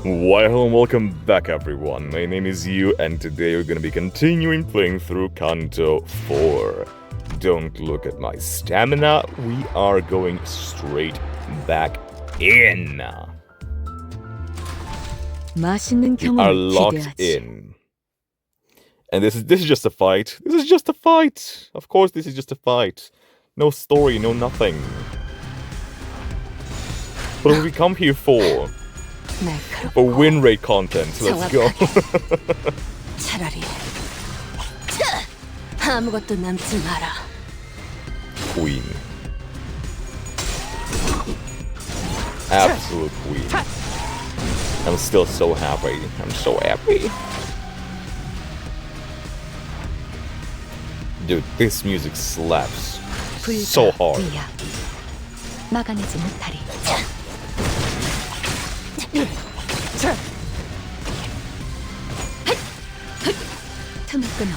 Why hello and welcome back everyone, my name is Yu and today we're gonna be continuing playing through Canto 4. Don't look at my stamina, we are going straight back in. We are locked in. And this is just a fight. This is just a fight! Of course this is just a fight. No story, no nothing. What do we come here for? For win rate content, let's go. 차라리 아무것도 남지 마라. Queen. Absolute queen. I'm still so happy. I'm so happy. Dude, this music slaps so hard. 막아내지 못하리. 틈을 끊어.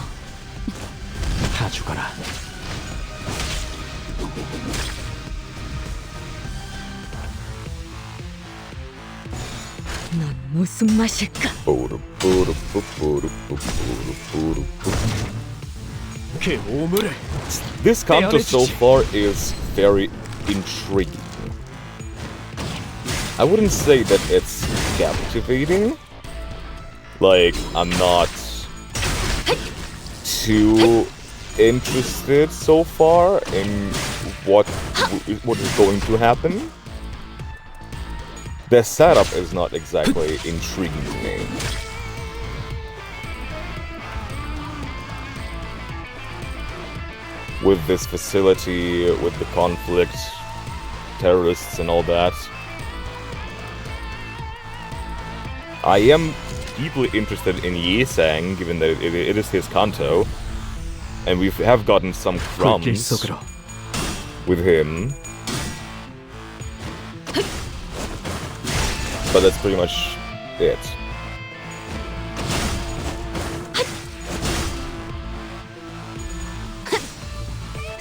다 죽어라. 넌 무슨 맛일까? 그 오물을 This Canto so far is very intriguing. I wouldn't say that it's captivating. Like, I'm not too interested so far in what is going to happen. The setup is not exactly intriguing to me. With this facility, with the conflict, terrorists and all that. I am deeply interested in Yesang, given that it is his Canto, and we have gotten some crumbs with him. But that's pretty much it.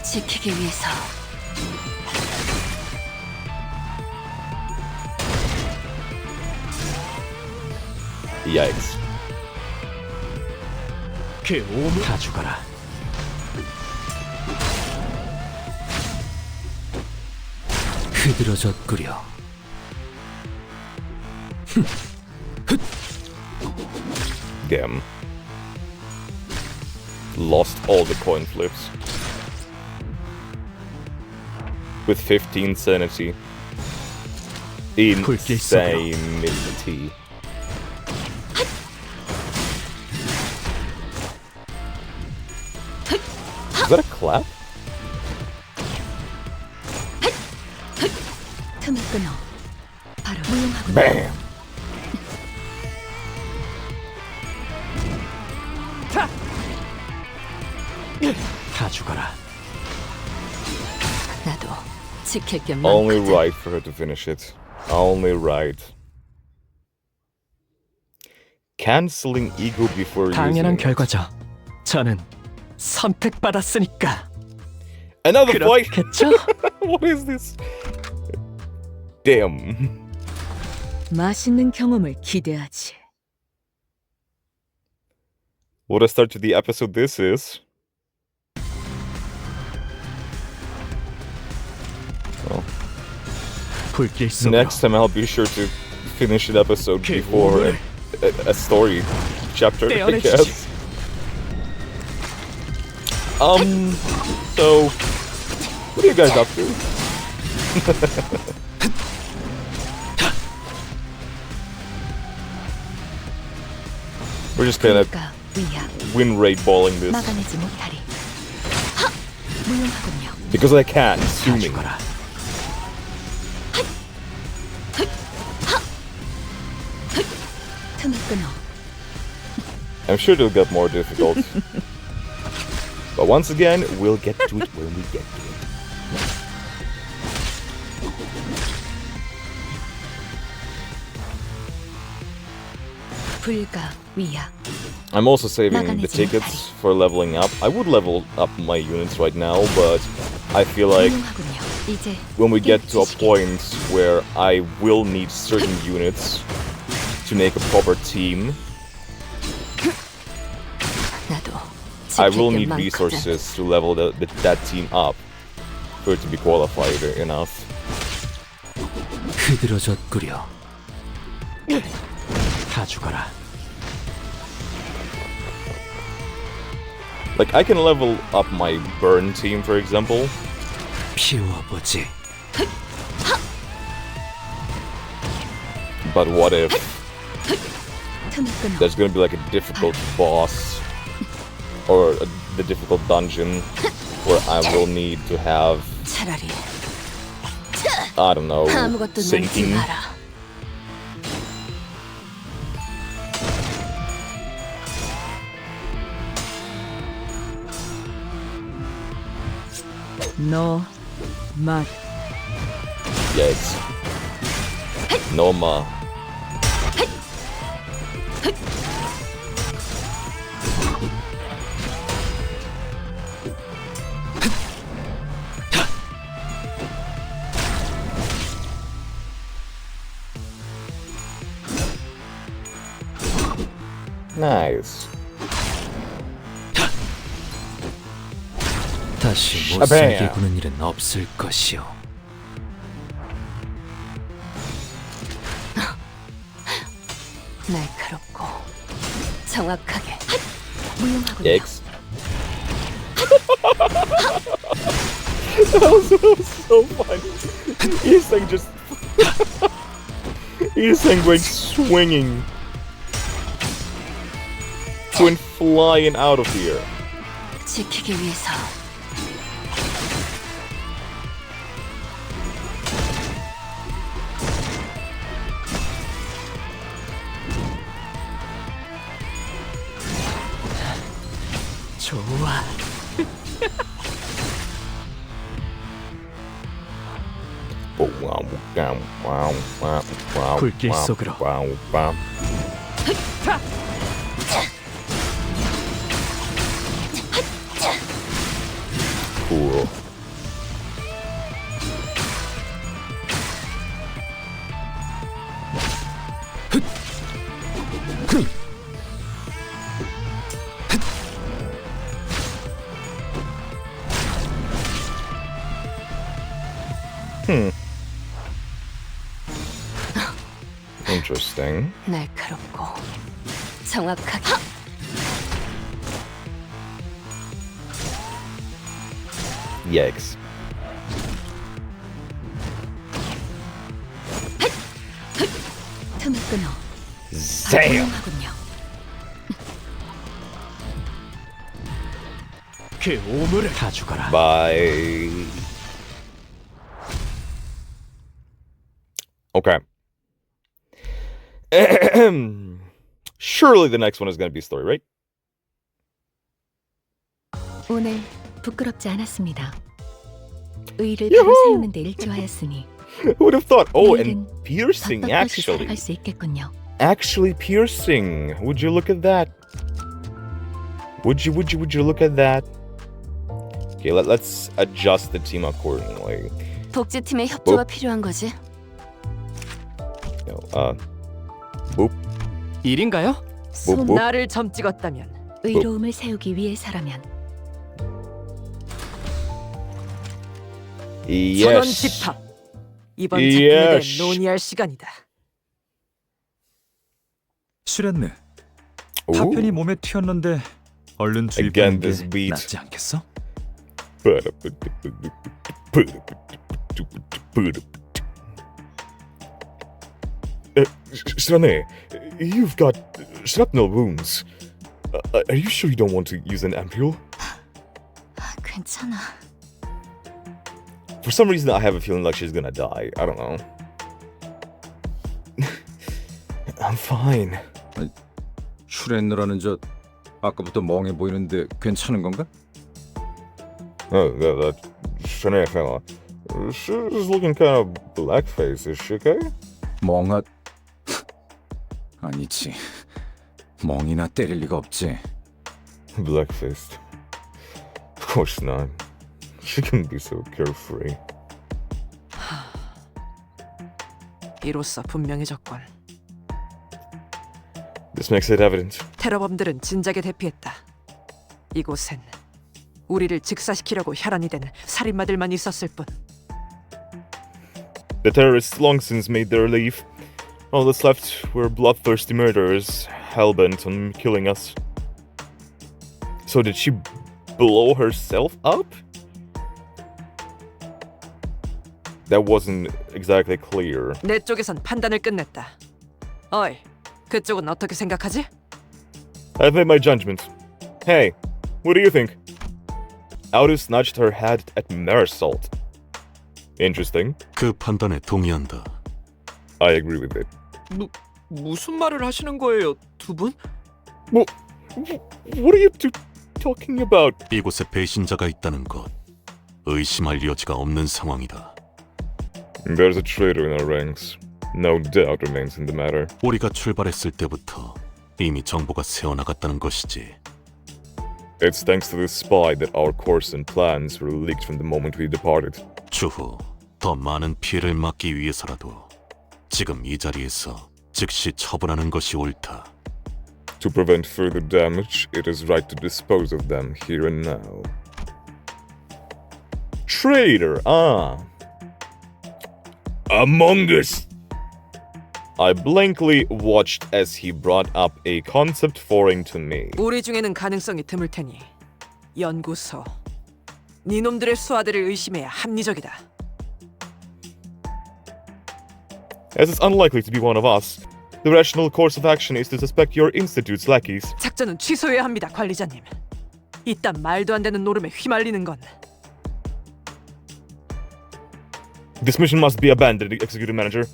지키기 위해서. Yikes. 그 오물 다 죽어라. 흐드러졌구려. Damn. Lost all the coin flips. With 15 sanity. Insanity. Is that a clap? 틈을 끊어. 바로 무용하고. Bam! 다 죽어라. 나도 지킬 게 Only 많거든. right for her to finish it. Only right. Canceling ego before 당연한 using it. 결과죠. 저는 선택받았으니까. Another fight! 그렇겠죠? What is this? Damn. 맛있는 경험을 기대하지. What a start to the episode this is. Well, 불길 속으로. next time I'll be sure to finish an episode before a story chapter, I guess. So, what are you guys up to? We're just kind of win rate balling this. 막아내지 못하리. 무용하군요. Because I can, 다 assuming. 죽어라. 틈을 끊어. I'm sure it'll get more difficult. But once again, we'll get to it when we get to it. 불가 위야. I'm also saving the tickets for leveling up. I would level up my units right now, but I feel like 무용하군요. 이제 when we get to a point where I will need certain units to make a proper team, 나도 I 지킬 will 게 need 많거든. resources to level that team up for it to be qualified enough. 흐드러졌구려. 다 죽어라. Like, I can level up my burn team, for example. 피워보지. But what if 틈을 끊어. there's gonna be like a difficult boss or the difficult dungeon where I will need to have, 차라리 I don't know, 아무것도 놓지 sinking. 마라. 너 말. Yes. Noma. Nice. 다시 샤뱅. 못살게 구는 일은 없을 것이오. 날카롭고 정확하게 무용하고 Yikes. that was so funny. He's like just. He's like going swinging. Going flying out of here. 지키기 위해서 좋아. 불길 속으로. Cool. Interesting. 날카롭고 정확하게 Yikes. 틈을 끊어 Damn. 무용하군요. 그 오물을 다 죽어라. Bye. Okay. Surely the next one is going to be story, right? 오늘 부끄럽지 않았습니다. 의를 야호! 바로 세우는 데 일조하였으니 Who would have thought? Oh, and 내일은 piercing, 떳떳이 actually. 살아갈 수 있겠군요. Actually piercing. Would you look at that? Would you look at that? Okay, let's adjust the team accordingly. 복지팀의 협조가 필요한 거지. No, boop. 일인가요? 뭐? 나를 점 찍었다면 의로움을 세우기 위해서라면 전원 Yes. 집합. 이번 Yes. 작품에 대해 논의할 시간이다. 실했네. Ooh. 파편이 몸에 튀었는데 얼른 Again, 주입하는 this 게 beat. 낫지 않겠어? Srane, you've got shrapnel wounds. Are you sure you don't want to use an ampule? 괜찮아. For some reason, I have a feeling like she's gonna die. I don't know. I'm fine. 슈렌느라는 저 아까부터 멍해 보이는데 괜찮은 건가? Oh, that Srane fella. She's looking kind of blackface, is she okay? 멍하... 아니지. 멍이나 때릴 리가 없지. Blackfaced. Of course not. She can be so carefree. 이로써 분명해졌군. This makes it evident. 테러범들은 진작에 대피했다. 이곳엔 우리를 즉사시키려고 혈안이 된 살인마들만 있었을 뿐. The terrorists long since made their leave. All that's left were bloodthirsty murderers, hell-bent on killing us. So did she blow herself up? That wasn't exactly clear. 내 쪽에선 판단을 끝냈다. 어이, 그쪽은 어떻게 생각하지? I've made my judgment. Hey, what do you think? Aldous nudged her head at Marisol. Interesting. 그 판단에 동의한다. I agree with it. 무슨 말을 하시는 거예요, 두 분? What are you two talking about? 이곳에 배신자가 있다는 것. 의심할 여지가 없는 상황이다. There's a traitor in our ranks. No doubt remains in the matter. 우리가 출발했을 때부터 이미 정보가 새어나갔다는 것이지. It's thanks to this spy that our course and plans were leaked from the moment we departed. 추후 더 많은 피해를 막기 위해서라도 지금 이 자리에서 즉시 처분하는 것이 옳다. To prevent further damage, it is right to dispose of them here and now. Traitor, Among Us! I blankly watched as he brought up a concept foreign to me. 우리 중에는 가능성이 드물 테니 연구소, 니놈들의 수하들을 의심해야 합리적이다. As it's unlikely to be one of us, the rational course of action is to suspect your institute's lackeys. 작전은 취소해야 합니다, 관리자님. 이딴 말도 안 되는 노름에 휘말리는 건 This mission must be abandoned, Executive Manager.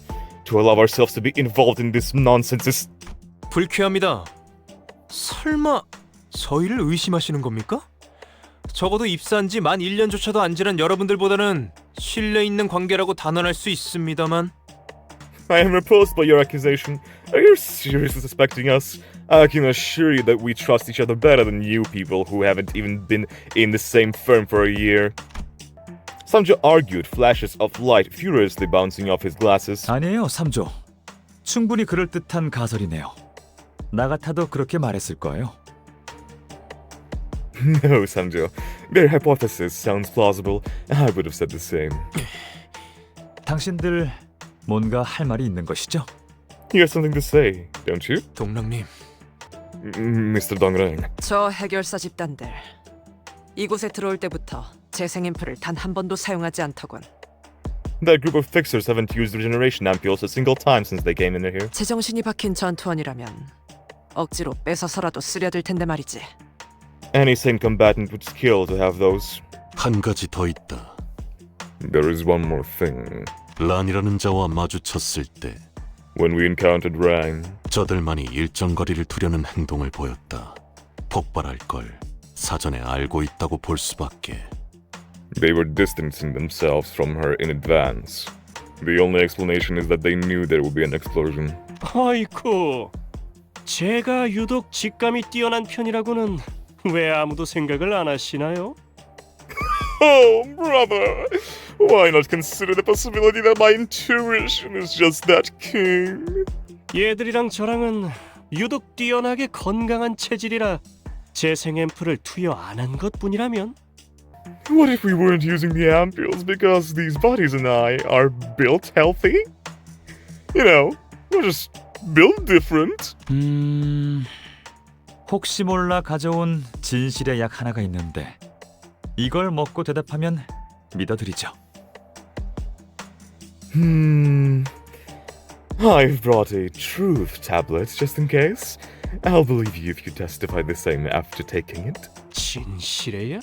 To allow ourselves to be involved in this nonsense is... 불쾌합니다. 설마 저희를 의심하시는 겁니까? 적어도 입사한 지 만 1년조차도 안 지난 여러분들보다는 신뢰 있는 관계라고 단언할 수 있습니다만 I am repulsed by your accusation. Are you seriously suspecting us? I can assure you that we trust each other better than you people who haven't even been in the same firm for a year. Samjo argued, flashes of light furiously bouncing off his glasses. 아니에요, 삼조. 충분히 그럴듯한 가설이네요. 나 같아도 그렇게 말했을 거예요. No, Samjo. Their hypothesis sounds plausible. I would have said the same. 당신들 뭔가 할 말이 있는 것이죠? You have something to say, don't you? 동랑님, Mr. Dongrang. 저 해결사 집단들 이곳에 들어올 때부터 재생 앰플을 단 한 번도 사용하지 않더군. That group of fixers haven't used regeneration ampules a single time since they came in here. 제정신이 박힌 전투원이라면 억지로 뺏어서라도 쓰려들 텐데 말이지. Any sane combatant would skill to have those. 한 가지 더 있다. There is one more thing. 란이라는 자와 마주쳤을 때 When we encountered Rang, 저들만이 일정 거리를 두려는 행동을 보였다. 폭발할 걸 사전에 알고 있다고 볼 수밖에. they were distancing themselves from her in advance. The only explanation is that they knew there would be an explosion. 아이쿠, 제가 유독 직감이 뛰어난 편이라고는 왜 아무도 생각을 안 하시나요? Oh, brother! Why not consider the possibility that my intuition is just that keen? 얘들이랑 저랑은 유독 뛰어나게 건강한 체질이라 재생 앰플을 투여 안 한 것뿐이라면? What if we weren't using the ampules because these bodies and I are built healthy? You know, we're just built different. 혹시 몰라 가져온 진실의 약 하나가 있는데 이걸 먹고 대답하면 믿어드리죠. I've brought a truth tablet just in case. I'll believe you if you testify the same after taking it. 진실해야?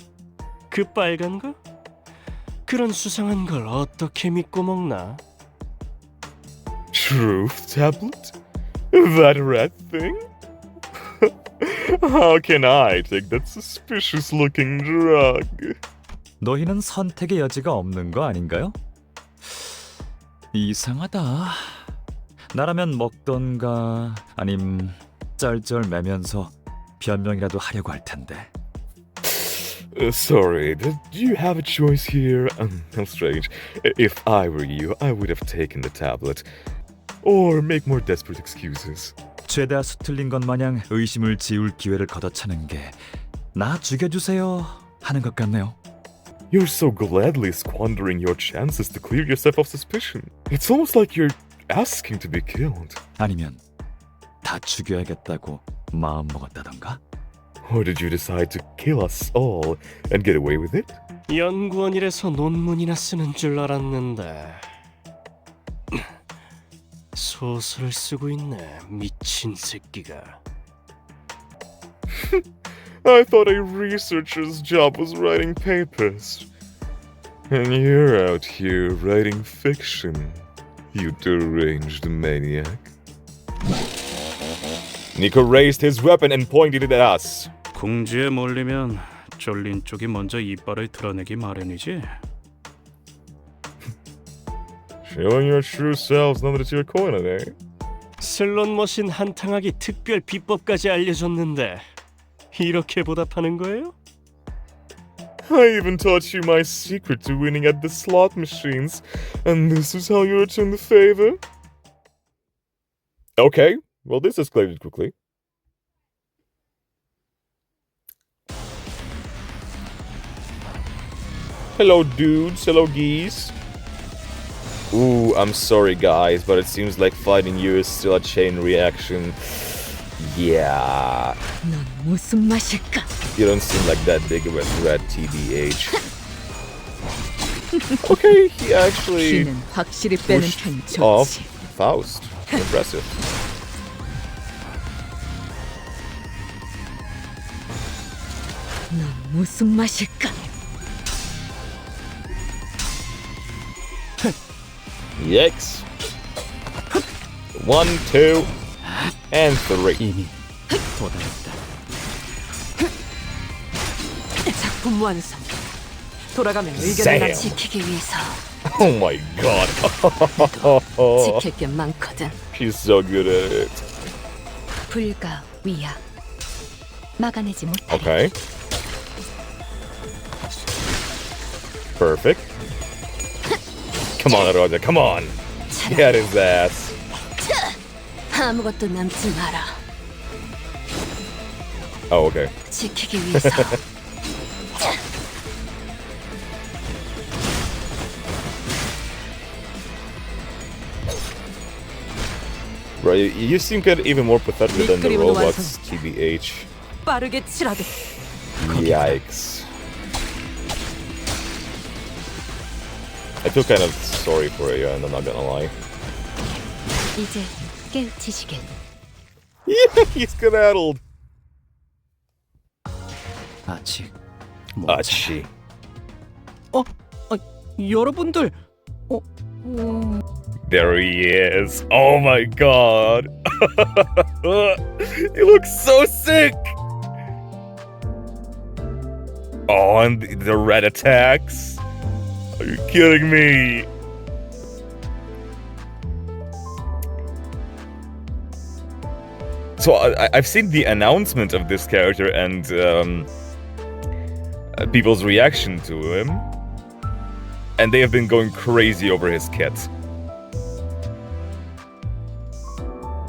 그 빨간 거? 그런 수상한 걸 어떻게 믿고 먹나? Truth tablet? That red thing? How can I take that suspicious-looking drug? 너희는 선택의 여지가 없는 거 아닌가요? 이상하다. 나라면 먹던가 아님 쩔쩔매면서 변명이라도 하려고 할 텐데. Sorry, did you have a choice here? How strange. If I were you, I would have taken the tablet. Or make more desperate excuses. 죄다 수틀린 것 마냥 의심을 지울 기회를 걷어차는 게 나 죽여주세요 하는 것 같네요. You're so gladly squandering your chances to clear yourself of suspicion. It's almost like you're asking to be killed. 아니면 다 죽여야겠다고 마음 먹었다던가? Or did you decide to kill us all and get away with it? 연구원이라서 논문이나 쓰는 줄 알았는데 소설을 쓰고 있네, 미친 새끼가. I thought a researcher's job was writing papers. And you're out here writing fiction, you deranged maniac. Nico raised his weapon and pointed it at us. 궁지에 몰리면 쫄린 쪽이 먼저 이빨을 드러내기 마련이지. Showing your true selves now that it's your corner, eh? 슬롯 머신 한탕하기 특별 비법까지 알려줬는데 이렇게 보답하는 거예요? I even taught you my secret to winning at the slot machines, and this is how you return the favor? Okay, well this escalated quickly. Hello dudes, hello geese. Ooh, I'm sorry guys, but it seems like fighting you is still a chain reaction. Yeah. 넌 무슨 맛일까? You don't seem like that big of a threat, TBH. Okay, he actually 피는 확실히 빼는 pushed 편이 off 좋지. Faust. Impressive. 넌 무슨 맛일까? Yikes. 1, 2, and 3. 이미 도달했다. 작품 완성. 돌아가면 의견을 Damn. 지키기 위해서 Oh my god. 지킬 게 많거든. He's so good at it. 불가 위야. 막아내지 못해. Okay. Perfect. Come on, Roger, come on. Get his ass. 아무것도 남지 마라. Oh, okay. 지키기 위해서. Right, you seem get even more pathetic than the 밑그림으로 robots, TBH. 빠르게 칠하듯. Yikes. I feel kind of sorry for you, and I'm not gonna lie. 이제 깨우치시게. Yeah, he's skedaddled. 아직 Achi. 여러분들 There he is. Oh my god. He looks so sick. Oh, and the red attacks. Are you kidding me? So I've seen the announcement of this character and people's reaction to him, and they have been going crazy over his kit.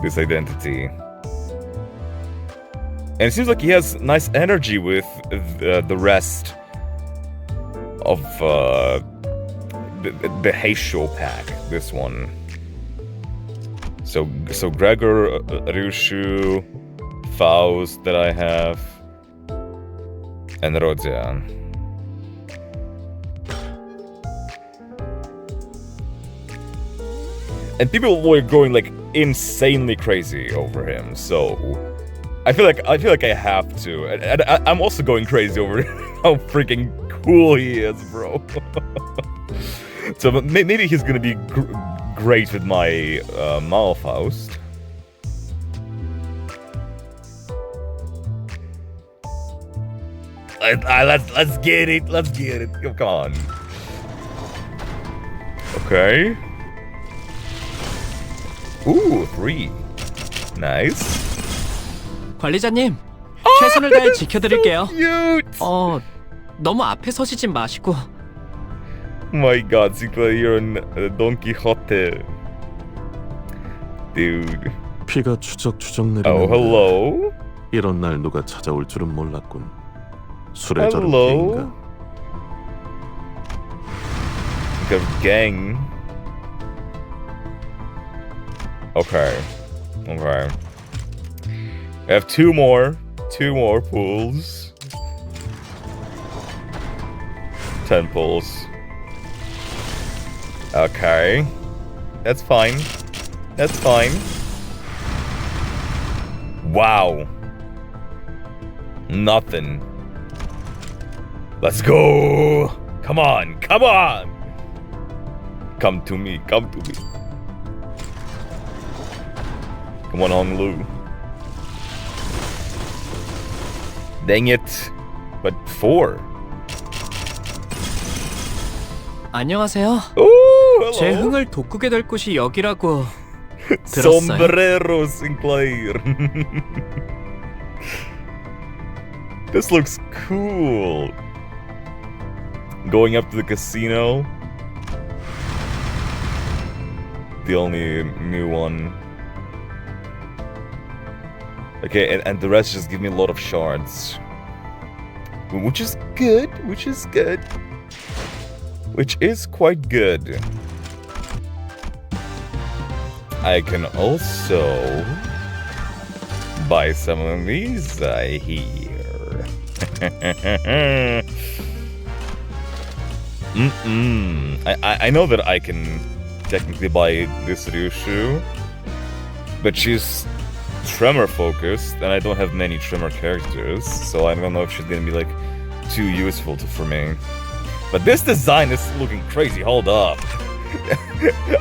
This identity. And it seems like he has nice energy with the rest of the Heisho pack, this one. So Gregor, Ryushu, Faust that I have, and Rodia. And people were going like insanely crazy over him, so I feel like I have to, and I'm also going crazy over how freaking cool he is, bro. So maybe he's gonna be great with my Malfaust. Let's get it. Let's get it. Come on. Okay. Ooh, 3. Nice. 관리자님, 최선을 다해 지켜드릴게요. Cute. 너무 앞에 서시진 마시고. My God, Ziegler, you're Don Quixote. Dude. 피가 추적추적 Oh, 내리는 hello. 이런 날 누가 찾아올 줄은 몰랐군. 술에 저른 Hello. 피인가? Like a gang. Okay. Okay. I have two more pools. 10 pools. Okay. That's fine. That's fine. Wow. Nothing. Let's go. Come on. Come on. Come to me. Come to me. Come on, Hong Lu. Dang it. But 4. 안녕하세요. Ooh, 제 hello. 흥을 돋구게 될 곳이 여기라고 들었어요. Sombrero Sinclair. This looks cool. Going up to the casino. The only new one. Okay, and the rest just give me a lot of shards. Which is good, which is good. Which is quite good. I can also buy some of these, I hear. I know that I can technically buy this Ryushu, but she's Tremor focused, and I don't have many Tremor characters, so I don't know if she's gonna be like too useful for me. But this design is looking crazy. Hold up.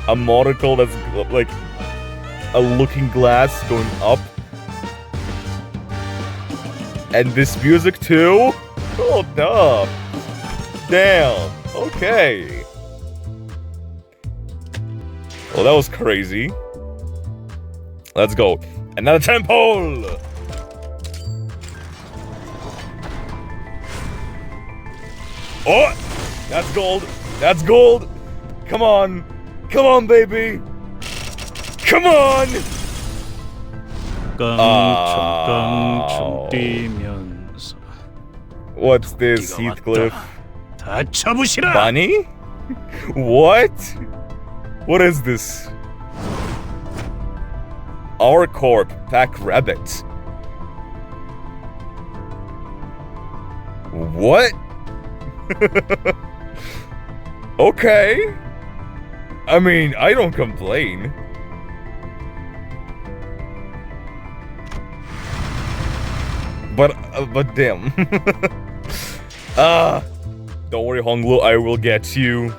A monocle that's like a looking glass going up. And this music too? Hold up. Damn. Okay. Well, that was crazy. Let's go. Another temple! Oh! That's gold. That's gold. Come on. Come on, baby. Come on! 깡총깡총 뛰면서 What's this, Heathcliff? 다 쳐부시라. Bunny? What? What is this? Our corp, pack rabbit. What? Okay. I mean, I don't complain. But damn. Don't worry, Honglu, I will get you.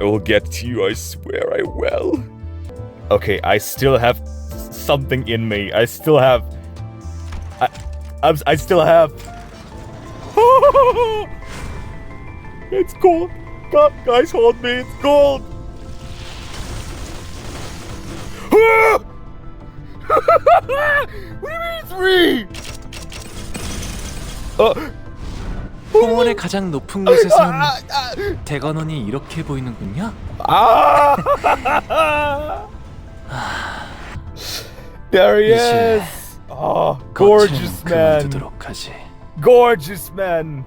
I will get you, I swear I will. Okay, I still have something in me. I still have... I still have... It's gold. God, guys, hold me. It's gold. What do you mean 3? 공원의 가장 높은 곳에선 대관원이 이렇게 보이는군요. There he is. Oh, gorgeous man. 그만두도록 하지. Gorgeous man.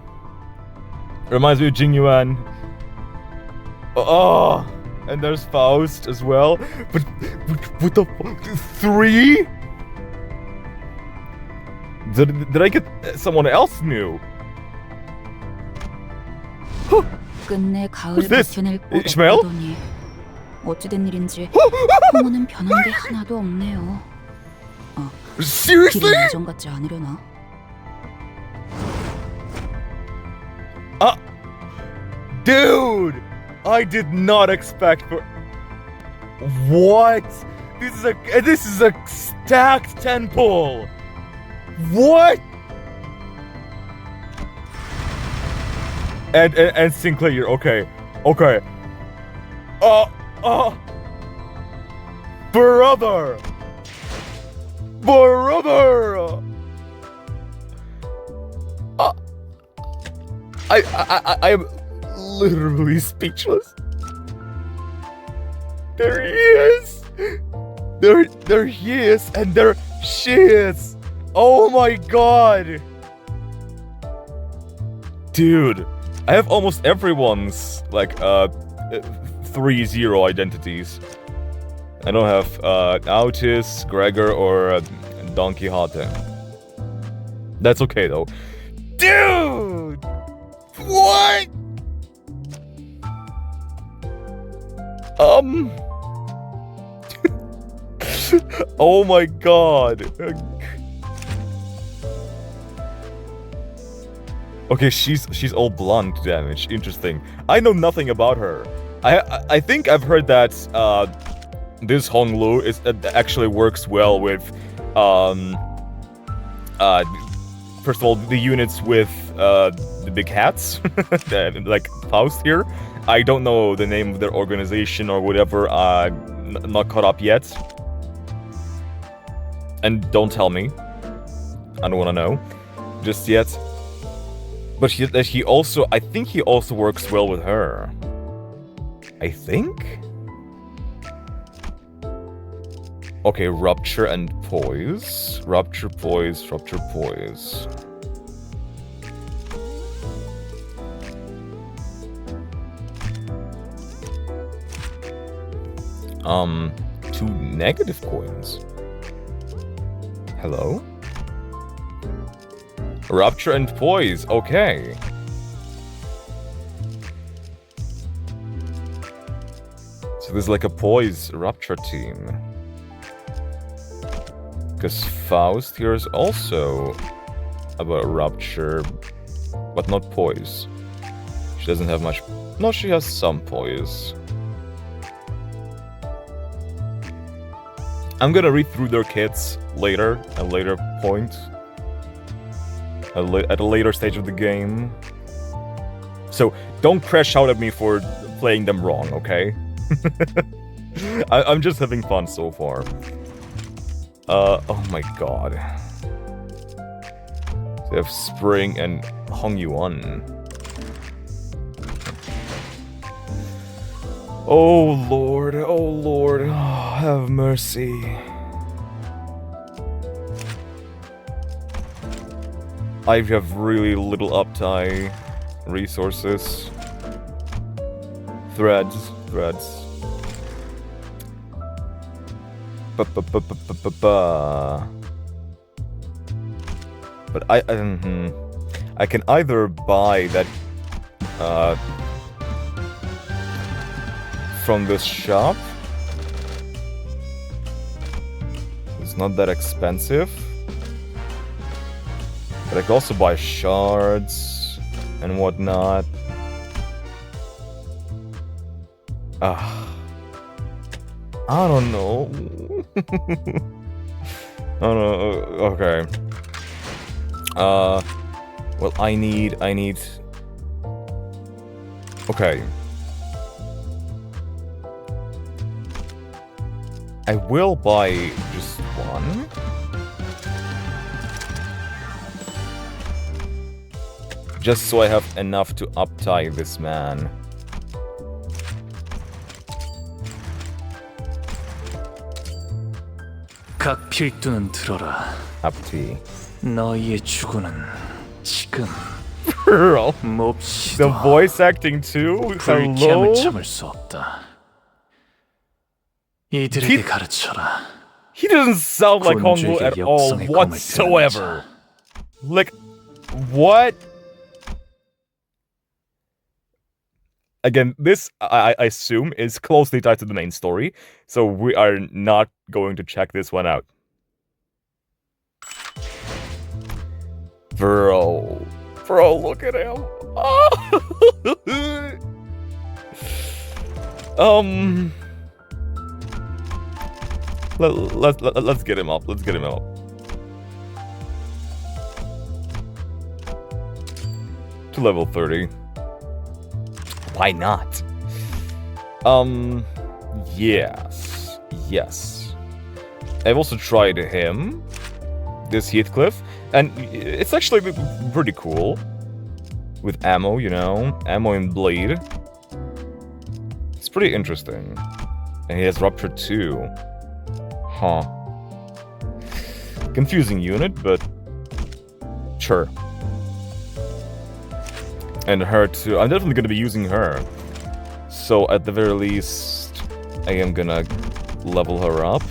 Reminds me of Jing Yuan. Oh, and there's Faust as well. But what the fuck? 3? Did I get someone else new? 끝내 가을 Who's this? 버텨낼 것 Ishmael? 같더니 어찌된 일인지 홍어는 변한 게 하나도 없네요. 길이 Seriously? 예전 같지 않으려나? Dude, I did not expect for. What? This is a stacked temple. What? And Sinclair, okay. Brother. I am literally speechless. There he is. There he is, and there she is. Oh my god. Dude, I have almost everyone's, like, 3-0 identities. I don't have, Autis, Gregor, or Don Quixote. That's okay, though. Dude! What? Oh my god. Okay, she's all blunt damage. Interesting. I know nothing about her. I think I've heard that this Honglu is actually works well with first of all the units with the big hats, like Faust here. I don't know the name of their organization or whatever. Not caught up yet. And don't tell me. I don't want to know just yet. But he also, I think he also works well with her. I think? Okay, Rupture and Poise. Rupture, Poise, Rupture, Poise. Two negative coins. Hello? Rupture and Poise, okay. So there's like a Poise Rupture team. Because Faust here is also about Rupture, but not Poise. She doesn't have much... No, she has some Poise. I'm gonna read through their kits later, at a later point. At a later stage of the game. So, don't crash out at me for playing them wrong, okay? I'm just having fun so far. Oh my god. They have Spring and Hong Yuan. Oh lord, have mercy. I have really little uptime resources. Threads. But I can either buy that from this shop. It's not that expensive. But I can also buy shards and whatnot. I don't know. Oh no, okay. Well, I need... Okay. I will buy just one. Just so I have enough to uptie this man. 각 필두는 들어라. Uptie. 너희의 주군은 지금 Bro. The 몹시도 voice acting too? 불쾌함을 Hello? 참을 수 없다. 이들에게 가르쳐라. He doesn't sound like Hongwu at all 역성의 검을 whatsoever. Like, what? Again, this, I assume, is closely tied to the main story, so we are not going to check this one out. Bro, look at him. Let's get him up. Let's get him up. To level 30. Why not? Yes. I've also tried him, this Heathcliff, and it's actually pretty cool. With ammo, you know, ammo and blade. It's pretty interesting. And he has Rupture too. Huh. Confusing unit, but sure. And her too. I'm definitely gonna be using her. So at the very least, I am gonna level her up.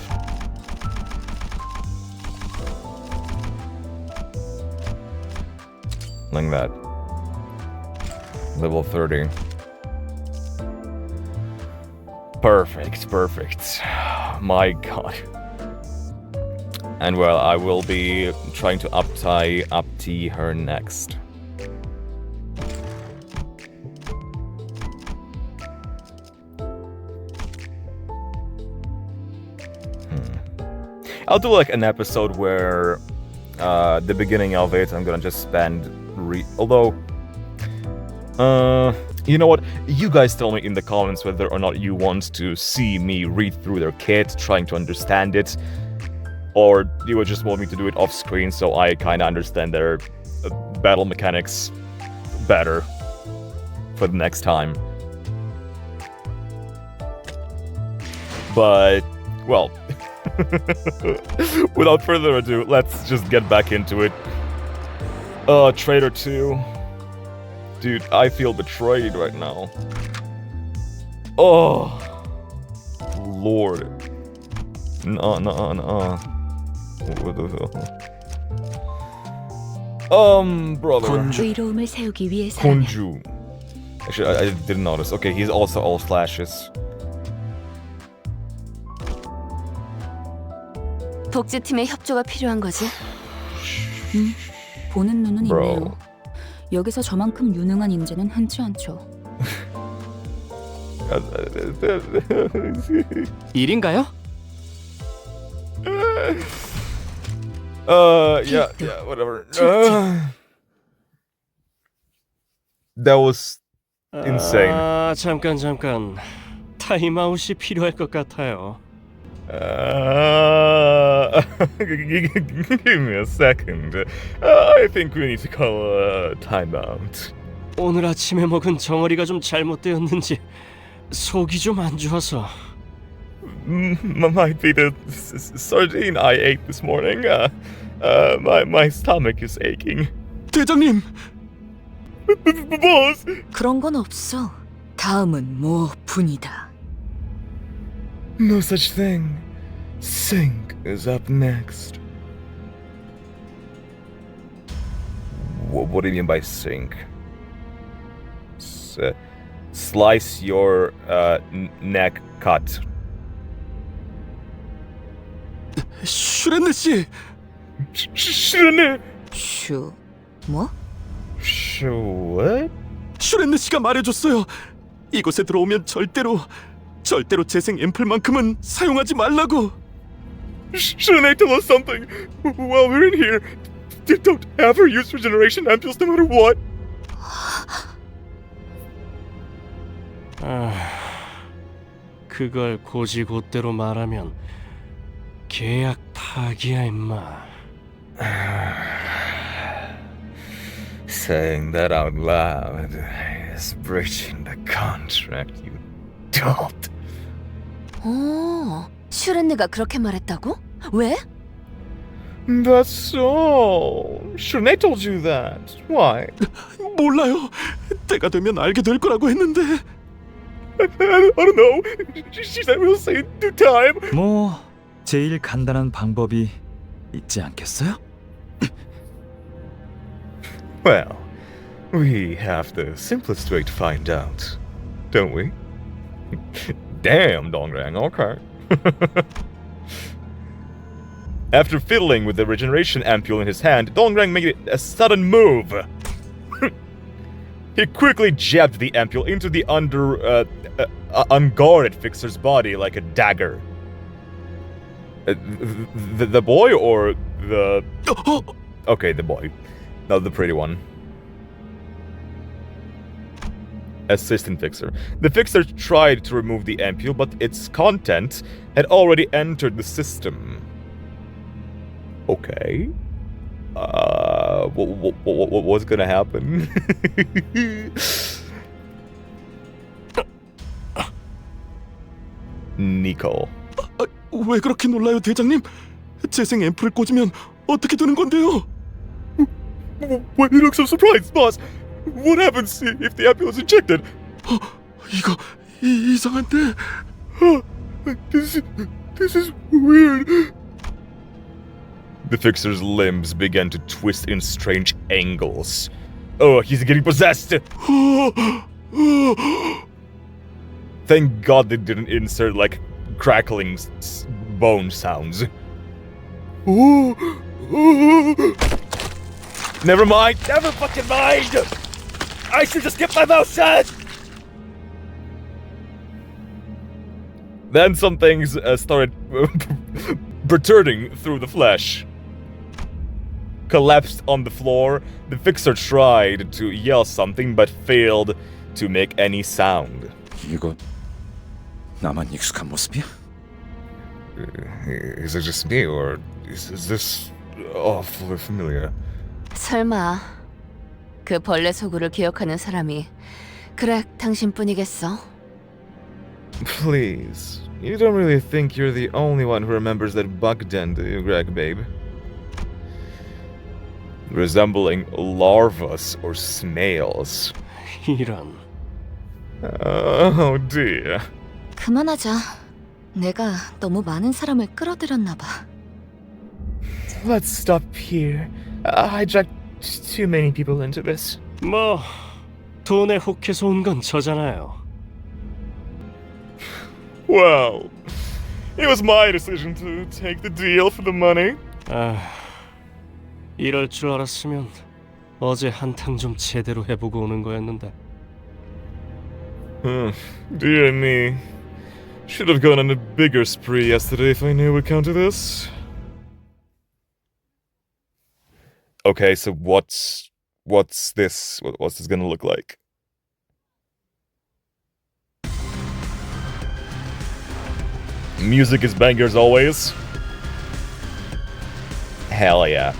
Like that. Level 30. Perfect, perfect. My god. And well, I will be trying to up-T her next. I'll do like an episode where the beginning of it I'm gonna just spend although you know what? You guys tell me in the comments whether or not you want to see me read through their kit, trying to understand it, or you would just want me to do it off screen so I kinda understand their battle mechanics better for the next time. But, well, without further ado, let's just get back into it. Traitor 2. Dude, I feel betrayed right now. Oh, Lord. Nah. What the hell? Brother. 의로움을 세우기 위해 살아내. Konju. Actually, I didn't notice. Okay, he's also all slashes. 독재팀의 협조가 필요한 거지. 보는 눈은 Bro. 있네요. 여기서 저만큼 유능한 인재는 흔치 않죠. 일인가요? Yeah, whatever. That was insane. 아, 잠깐. 타임아웃이 필요할 것 같아요. Give me a second. I think we need to call a timeout. 오늘 아침에 먹은 정어리가 좀 잘못되었는지 속이 좀 안 좋아서. Might be the sardine I ate this morning. My stomach is aching. 대장님! Boss! 그런 건 없어. 다음은 뭐 분이다. No such thing. Sink is up next. What do you mean by sink? Slice your neck cut. 슈렌네 씨! 슈렌네! 뭐? What? 슈렌네 씨가 말해줬어요. 이곳에 들어오면 절대로 재생 앰플만큼은 사용하지 말라고. Shouldn't I tell us something? While we're in here, don't ever use regeneration ampoules no matter what. 그걸 곧이곧대로 말하면 계약 파기야 임마. Saying that out loud is breaching the contract, you dolt. 슈렌느가 그렇게 말했다고? 왜? That's all. Shouldn't I told you that? Why? 몰라요. 때가 되면 알게 될 거라고 했는데. I don't know. She said we'll say in due time. 뭐 제일 간단한 방법이 있지 않겠어요? Well, we have the simplest way to find out, don't we? Damn, Dongrang, okay. After fiddling with the regeneration ampule in his hand, Dongrang made a sudden move. He quickly jabbed the ampule into the unguarded fixer's body like a dagger. The boy or the... Okay, the boy. Not the pretty one. Assistant fixer. The fixer tried to remove the ampule, but its content had already entered the system. Okay. What's gonna happen? Nico. 왜 그렇게 놀라요, 대장님? 재생 앰플을 꽂으면 어떻게 되는 건데요? Why do you look so surprised, boss? What happens if the apple is ejected? 이거 이상한데? This is weird. The fixer's limbs began to twist in strange angles. Oh, he's getting possessed! Thank God they didn't insert, like, crackling bone sounds. Never mind! Never fucking mind! I should just keep my mouth shut! Then some things started protruding through the flesh. Collapsed on the floor, the fixer tried to yell something but failed to make any sound. 이거 나만 익숙한 모습이야? Is it just me, or is this awfully familiar? 설마 그 벌레 소굴을 기억하는 사람이 그래 당신뿐이겠어? Please, you don't really think you're the only one who remembers that bug den, do you, Greg, babe? Resembling larvas or snails. 이런. Oh dear. 그만하자. 내가 너무 많은 사람을 끌어들였나 봐. Let's stop here. I dragged too many people into this. 뭐 돈에 혹해서 온 건 저잖아요. Well, it was my decision to take the deal for the money. 이럴 줄 알았으면 어제 한탕 좀 제대로 해보고 오는 거였는데. Dear me. Should have gone on a bigger spree yesterday if I knew we'd come to this. Okay, so what's this? What's this gonna look like? Music is bangers always. Hell yeah.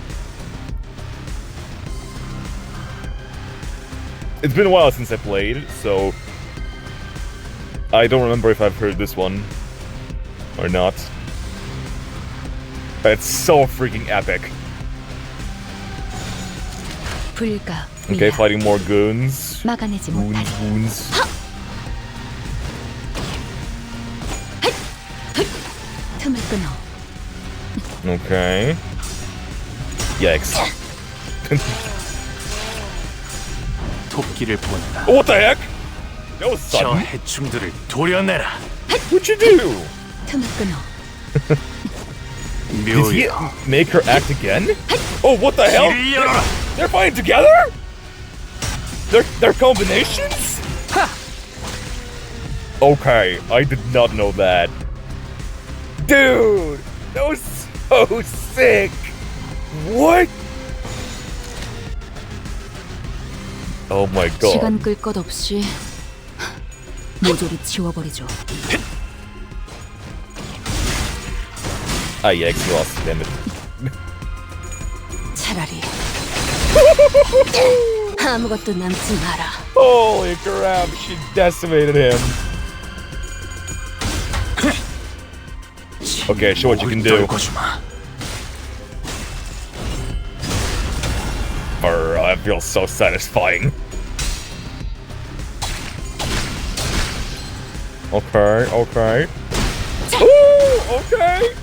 It's been a while since I played, so I don't remember if I've heard this one or not. But it's so freaking epic. Okay, fighting more goons. Goons. 틈을 끊어. Okay. Yikes. 토끼를 보내라. What the heck? That was 저 sudden. 해충들을 도려내라. What'd you do? 틈을 끊어. Did he make her act again? Oh, what the hell? 길을 열어라. They're fighting together? They're combinations? Okay, I did not know that. Dude, that was so sick. What? Oh my god. 시간 끌 것 없이 모조리 지워버리죠. Ah, yeah, he lost damage. 차라리 아무것도 남지 마라. Holy crap, she decimated him. Okay, show what you can do. That feels so satisfying. Okay. Ooh, okay.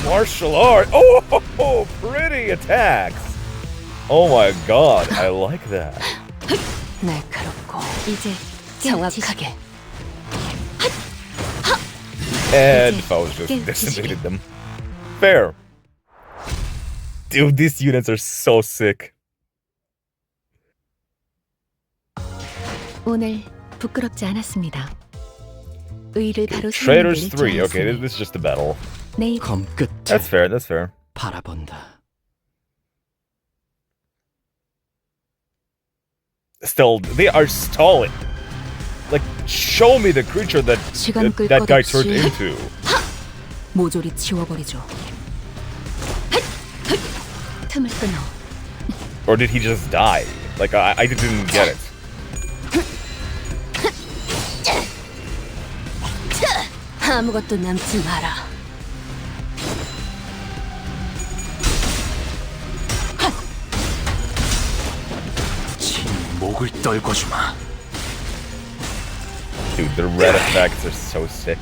Martial art. Oh, pretty attacks. Oh my god, I like that. 날카롭고 이제 정확하게. And foes just decimated them. Fair. Dude, these units are so sick. 오늘 부끄럽지 않았습니다. 의를 바로 Traitors 3. Okay, this is just a battle. 검 끝에 That's fair. 바라본다. Still, they are stalling. Like, show me the creature that guy turned into. 모조리 지워버리죠. 틈을 끊어. Or did he just die? Like, I didn't get it. 아무것도 남지 마라. 목을 떨궈주마. Dude, the red effects are so sick.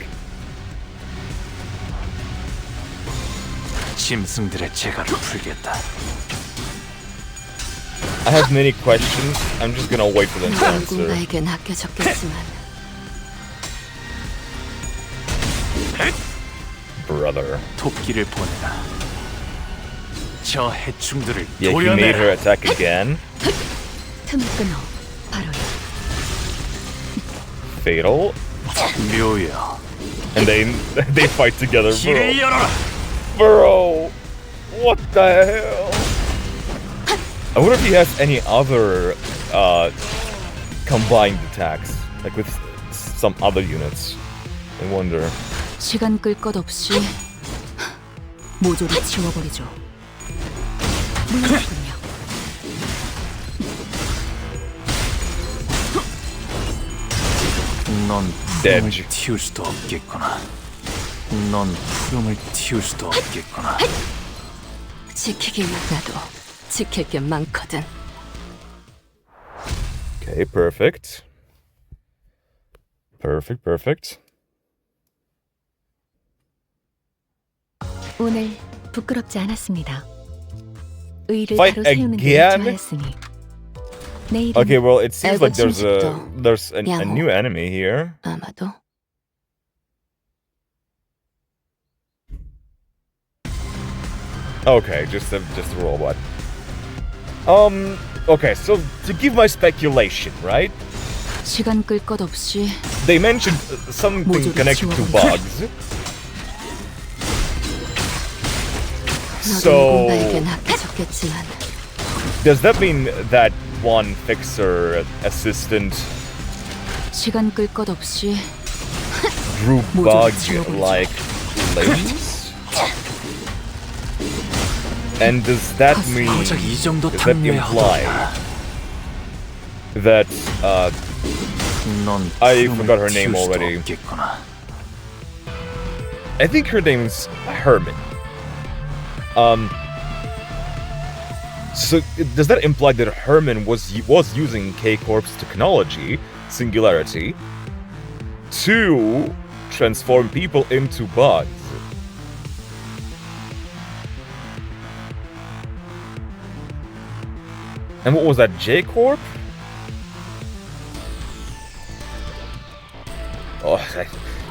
짐승들의 재갈을 풀겠다. I have many questions. I'm just gonna wait for them to answer. 누군가에겐 아껴졌겠지만 Brother. 토끼를 보내라. 저 해충들을 Yeah, he made her 도려내라. attack again. 틈을 끊어 바로 Fatal. 묘여. And they fight together, 길을 bro. 열어라. Bro, what the hell? I wonder if he has any other combined attacks, like with some other units. I wonder. 시간 끌 것 없이 모조리 지워버리죠. 물론이군요. 넌 Dead. 푸름을 틔울 수도 없겠구나. 넌 푸름을 틔울 수도 없겠구나. 지키기 위해 나도 지킬 게 많거든. Okay, perfect. Perfect. 오늘 부끄럽지 않았습니다. 의를 Fight 바로 세우는 데 again? 좋아했으니 내일은 Okay, well, it seems like 알고 there's a 양호. new enemy here. 아마도 Okay, just a robot. Okay, so to give my speculation, right? 시간 끌 것 없이 They mentioned something 모조리 connected to 지워버리자. bugs. 너도 So, 누군가에겐 아껴졌겠지만 does that mean that one fixer assistant 시간 끌 것 없이 drew 모조리 bug 지워버리자. like Limbus? And does that mean 고작 이 정도 does that imply 탐내하다. that 넌 I 푸름을 forgot her name 틔울 수도 already. 없겠구나. I think her name's Herman. So does that imply that Herman was using K-Corp's technology, Singularity, to transform people into bugs? And what was that, J-Corp? Oh,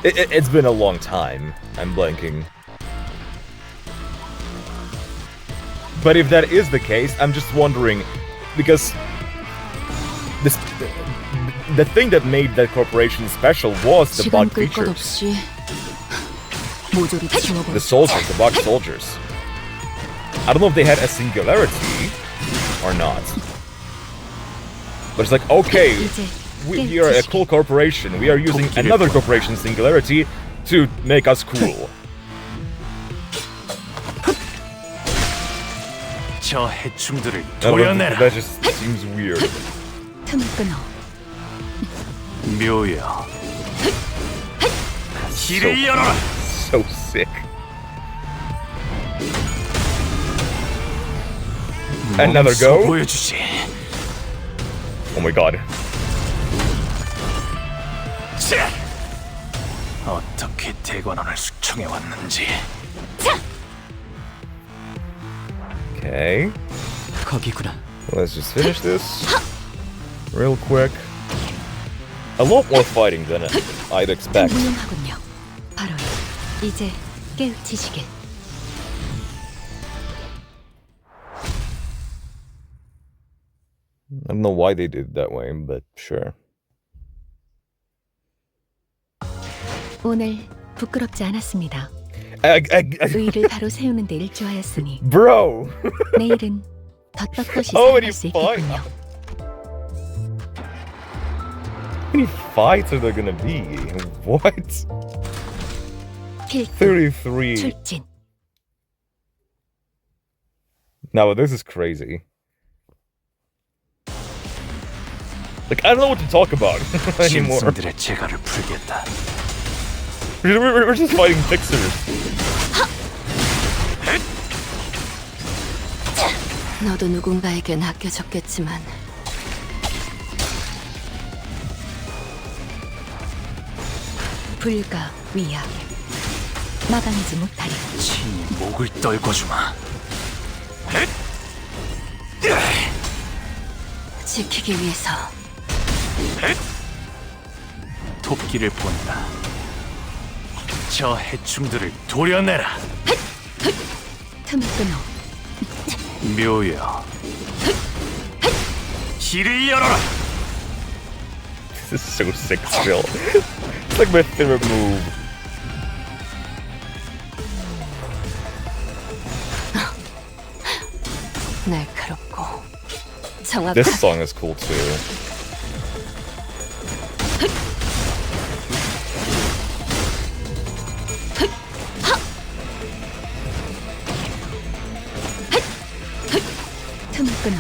it's been a long time. I'm blanking. But if that is the case, I'm just wondering, because the thing that made that corporation special was the 시간 bug 끌 것 features. 없이 모조리 The 지워버리자. soldiers, the bug soldiers. I don't know if they had a singularity or not. But it's like, okay, 이제 we are a cool corporation. We are using another corporation's singularity to make us cool. 저 해충들을 That 도려내라. just seems weird. 틈을 끊어 묘여. 길을 열어라. So sick. Another 몸소 go? 보여주지. Oh my god. 자, 어떻게 대관원을 숙청해 왔는지. Okay. 거기구나. Let's just finish this real quick. A lot more fighting than I'd expect. 무용하군요. 바로 이제 깨우치시길. I don't know why they did it that way, but sure. 오늘 부끄럽지 않았습니다. I, 의를 바로 세우는 데 일조하였으니 bro! 내일은 더 떳떳이 How many 살아갈 수 fight? 있겠군요. How many fights are there gonna be? What? 필드 33. 출진. Now this is crazy. Like, I don't know what to talk about anymore. 짐승들의 재갈을 풀겠다. We're just fighting fixers. 너도 누군가에겐 아껴졌겠지만 불가위하게 막아내지 못하리. 친히 목을 떨궈주마. 지키기 위해서 토끼를 본다. 저 해충들을 도려내라. 틈을 끊어 묘여, 길을 열어라. This is so sick still. It's like my favorite move. 날카롭고 정확한 This song is cool too. 틈을 끊어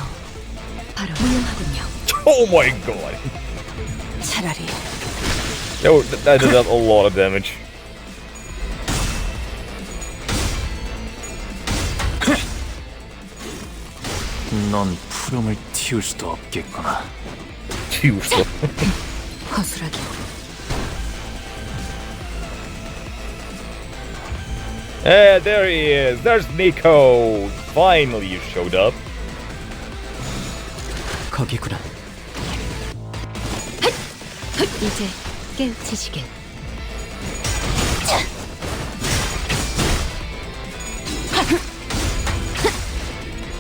바로 무용하군요. Oh my god! 차라리 Yo, that did a lot of damage. 넌 푸름을 틔울 수도 없겠구나. Juice. 거스라기 Hey, there he is. There's Nico. Finally, you showed up. 거기구나. 이제 깨우치시길.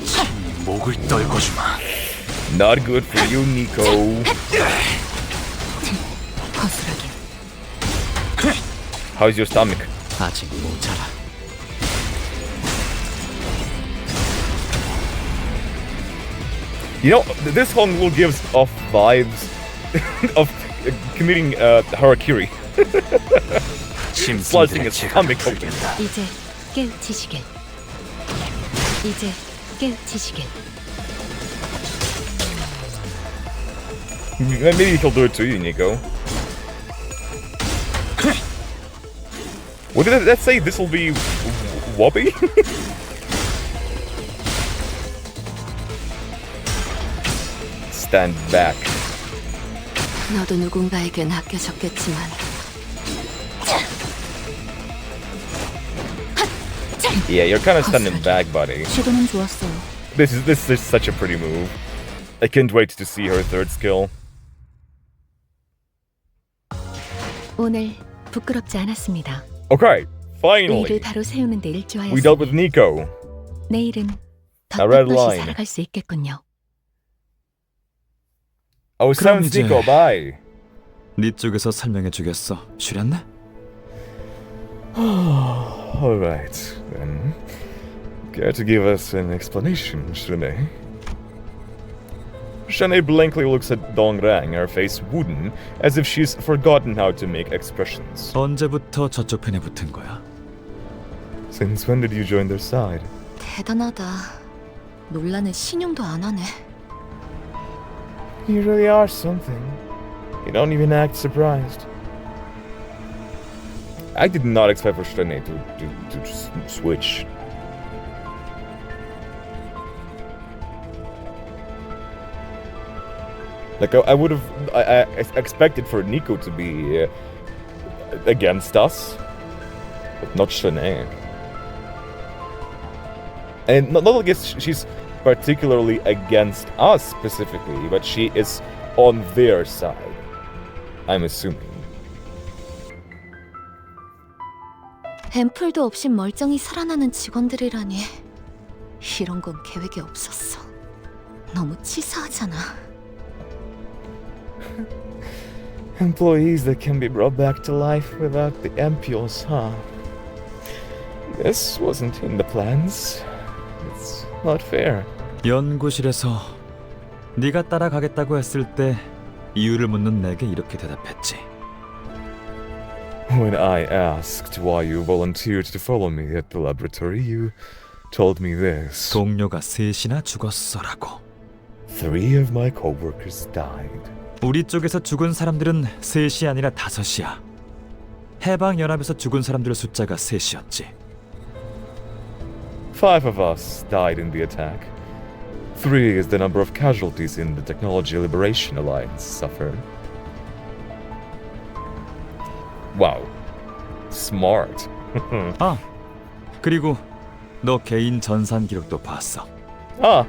친히 목을 떨궈주마. Not good for you, Nico. 거스라기 How's your stomach? 아직 모자라. You know, this song will give off vibes of committing harakiri. Slicing his stomach open. 이제 깨우치시길. 이제 깨우치시길. Maybe he'll do it to you, Nico. What did that say? This will be wobbly? Stand back. 너도 누군가에겐 아껴졌겠지만 Yeah, you're kind of standing back, buddy. 시도는 좋았어요. This is such a pretty move. I can't wait to see her third skill. 오늘 부끄럽지 않았습니다. Okay, 의의를 finally, 바로 세우는 데 we 일조하였으니 dealt with Nico. 내일은 더 A red 떳떳이 line. 살아갈 수 있겠군요. Oh, 그럼 sounds 이제- Nico, bye. 네 쪽에서 설명해 주겠어. 쉬렸네? Alright, then. Care to give us an explanation, Shanae? Shanae blankly looks at Dongrang, her face wooden, as if she's forgotten how to make expressions. 언제부터 저쪽 편에 붙은 거야? Since when did you join their side? 대단하다. 논란은 신용도 안 하네. You really are something. You don't even act surprised. I did not expect for Shanae to just switch. Like I would have, I expected for Nico to be against us, but not Shanae. And not like she's particularly against us specifically, but she is on their side. I'm assuming. 앰플도 없이 멀쩡히 살아나는 직원들이라니. 이런 건 계획에 없었어. 너무 치사하잖아. Employees that can be brought back to life without the ampules, huh? This wasn't in the plans. It's not fair. 연구실에서 네가 따라가겠다고 했을 때 이유를 묻는 내게 이렇게 대답했지. When I asked why you volunteered to follow me at the laboratory, you told me this. 동료가 셋이나 죽었어라고. 3 of my coworkers died. 우리 쪽에서 죽은 사람들은 셋이 아니라 5이야. 해방연합에서 죽은 사람들의 숫자가 3이었지. 5 of us died in the attack. 3 is the number of casualties in the Technology Liberation Alliance suffered. Wow. smart. 아, 그리고 너 개인 전산 기록도 봤어. Ah,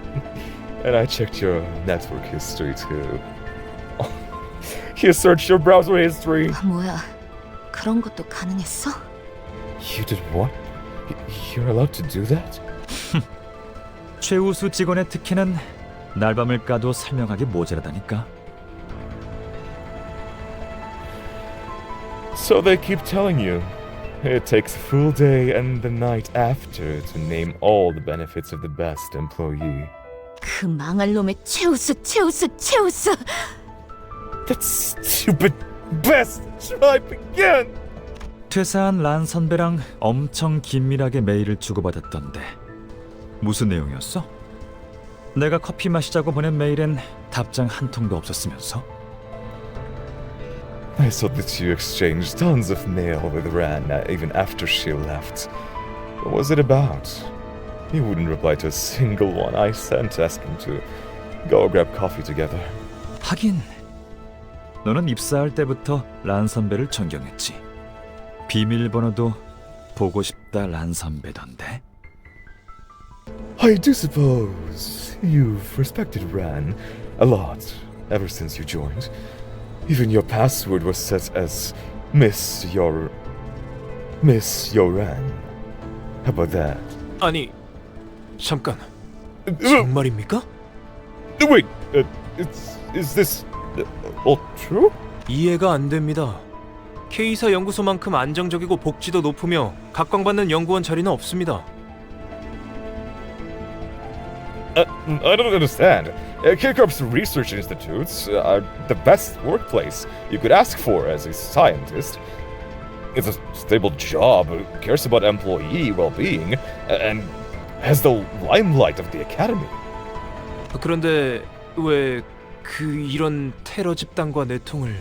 and I checked your network history too. You searched your browser history. 뭐야? 그런 것도 가능했어? You did what? You're allowed to do that? 최우수 직원의 특혜는 날밤을 까도 설명하기 모자라다니까. So they keep telling you. It takes a full day and the night after to name all the benefits of the best employee. 그 망할 놈의 최우수. That stupid best! Try again! 퇴사한 란 선배랑 엄청 긴밀하게 메일을 주고받았던데 무슨 내용이었어? 내가 커피 마시자고 보낸 메일엔 답장 한 통도 없었으면서. I saw that you exchanged tons of mail with Ran even after she left. What was it about? He wouldn't reply to a single one I sent asking to go grab coffee together. 하긴 너는 입사할 때부터 란 선배를 존경했지. 비밀번호도 보고 싶다 란 선배던데. I do suppose you've respected Ran a lot ever since you joined. Even your password was set as Miss Yoran. How about that? 아니, 잠깐. 정말입니까? Wait, is this all true? 이해가 안 됩니다. K사 연구소만큼 안정적이고 복지도 높으며 각광받는 연구원 자리는 없습니다. I don't understand. K-Corp's research institutes are the best workplace you could ask for as a scientist. It's a stable job, cares about employee well-being, and has the limelight of the academy. 그런데 왜 이런 테러 집단과 내통을...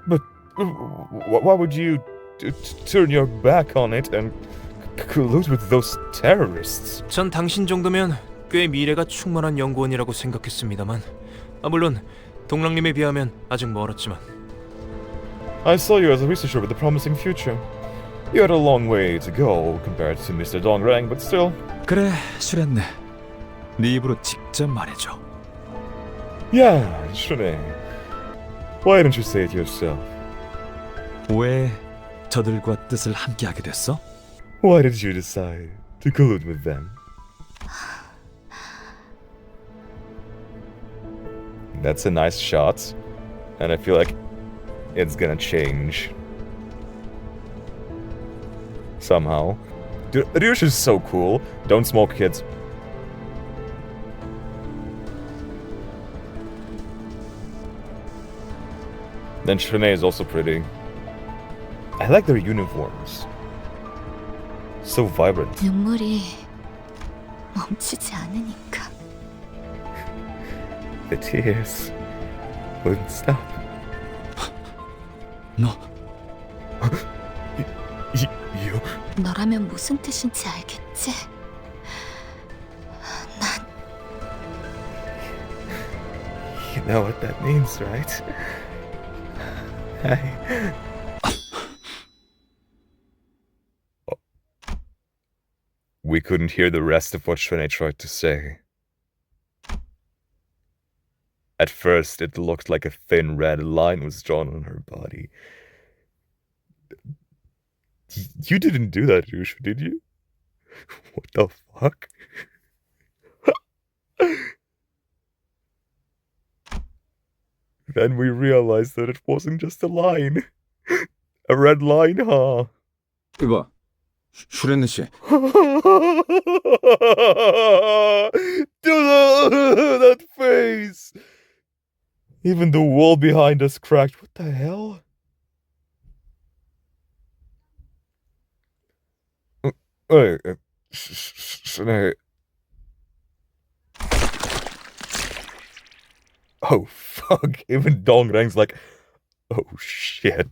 But why would you turn your back on it and collude with those terrorists? 전 당신 정도면 꽤 미래가 충만한 연구원이라고 생각했습니다만, 물론 동랑님에 비하면 아직 멀었지만. I saw you as a researcher with a promising future. You had a long way to go compared to Mr. Dongrang, but still. 그래, 슈렌네. 네 입으로 직접 말해줘. Yeah, Shune. Why don't you say it yourself? 왜 저들과 뜻을 함께하게 됐어? Why did you decide to collude with them? That's a nice shot, and I feel like it's gonna change somehow. Dude, Ryush is so cool. Don't smoke, kids. Then Shanae is also pretty. I like their uniforms. So vibrant. 눈물이 멈추지 않으니까. The tears wouldn't stop. 너 You? 너라면 무슨 뜻인지 알겠지? 난 You know what that means, right? We couldn't hear the rest of what Shanae tried to say. At first, it looked like a thin red line was drawn on her body. You didn't do that, Yushu, did you? What the fuck? Then we realized that it wasn't just a line. A red line, huh? 이봐, 슈렌네 씨. That face! Even the wall behind us cracked. What the hell? Hey, Shanae. Oh, fuck. Even Dongrang's like, oh, shit.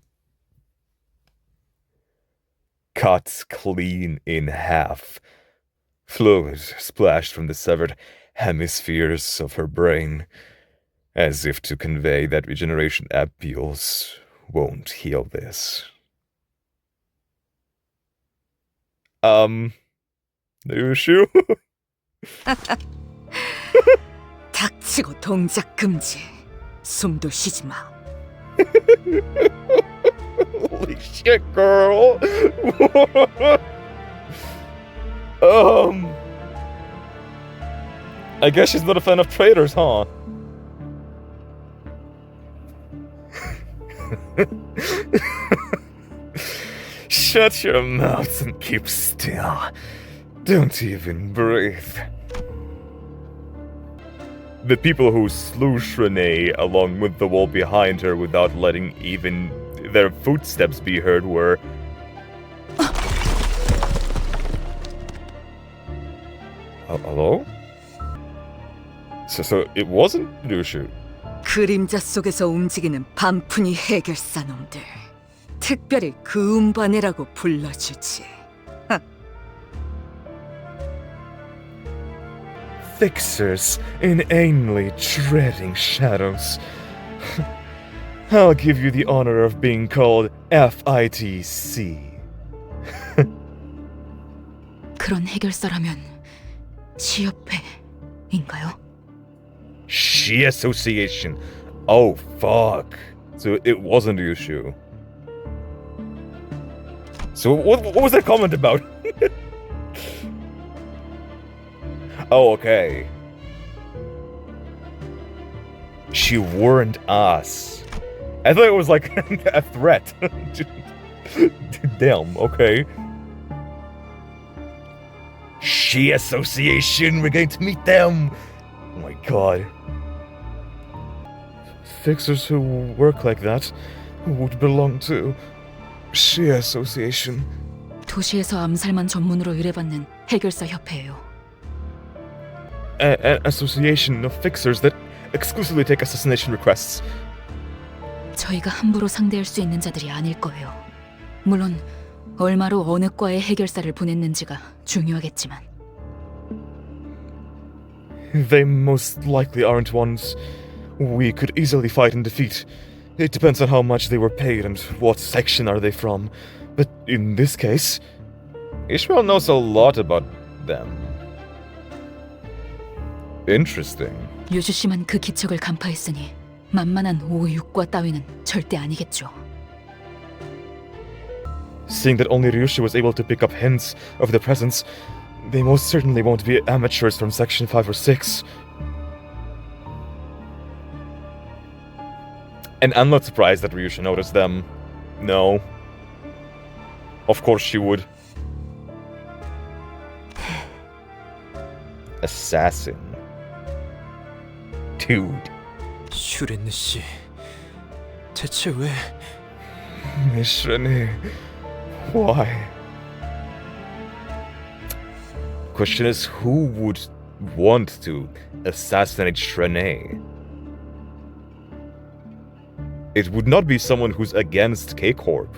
Cut clean in half. Fluid splashed from the severed hemispheres of her brain, as if to convey that regeneration appeals won't heal this. Ryushu? 닥치고 동작 금지. 숨도 쉬지 마. Holy shit, girl! I guess she's not a fan of traitors, huh? Shut your mouth and keep still. Don't even breathe. The people who slew Shrene along with the wall behind her without letting even their footsteps be heard were... Hello? So it wasn't Ryushu. 그림자 속에서 움직이는 반푼이 해결사 놈들. 특별히 그 음반이라고 불러주지. Fixers inanely treading shadows. I'll give you the honor of being called FITC. 그런 해결사라면 시협회인가요? She Association. Oh fuck. So it wasn't Ryushu. So what was that comment about? Oh, okay. She warned us. I thought it was like a threat. Damn, okay. She Association, we're going to meet them. Oh my god. Fixers who work like that would belong to She Association. 도시에서 암살만 전문으로 의뢰받는 해결사 협회예요. An association of fixers that exclusively take assassination requests. 저희가 함부로 상대할 수 있는 자들이 아닐 거예요. 물론 얼마로 어느 과에 해결사를 보냈는지가 중요하겠지만. They most likely aren't ones we could easily fight and defeat. It depends on how much they were paid and what section are they from. But in this case, Ishmael knows a lot about them. Interesting. 유주 씨만 그 기척을 간파했으니 만만한 5, 6과 따위는 절대 아니겠죠. Seeing that only Ryushu was able to pick up hints of the presence, they most certainly won't be amateurs from Section 5 or 6. And I'm not surprised that Ryushu noticed them. No. Of course she would. Assassin. Dude. 슈렌느 씨, 대체 왜? Miss Renee, why? Question is, who would want to assassinate Shrene? It would not be someone who's against K-Corp.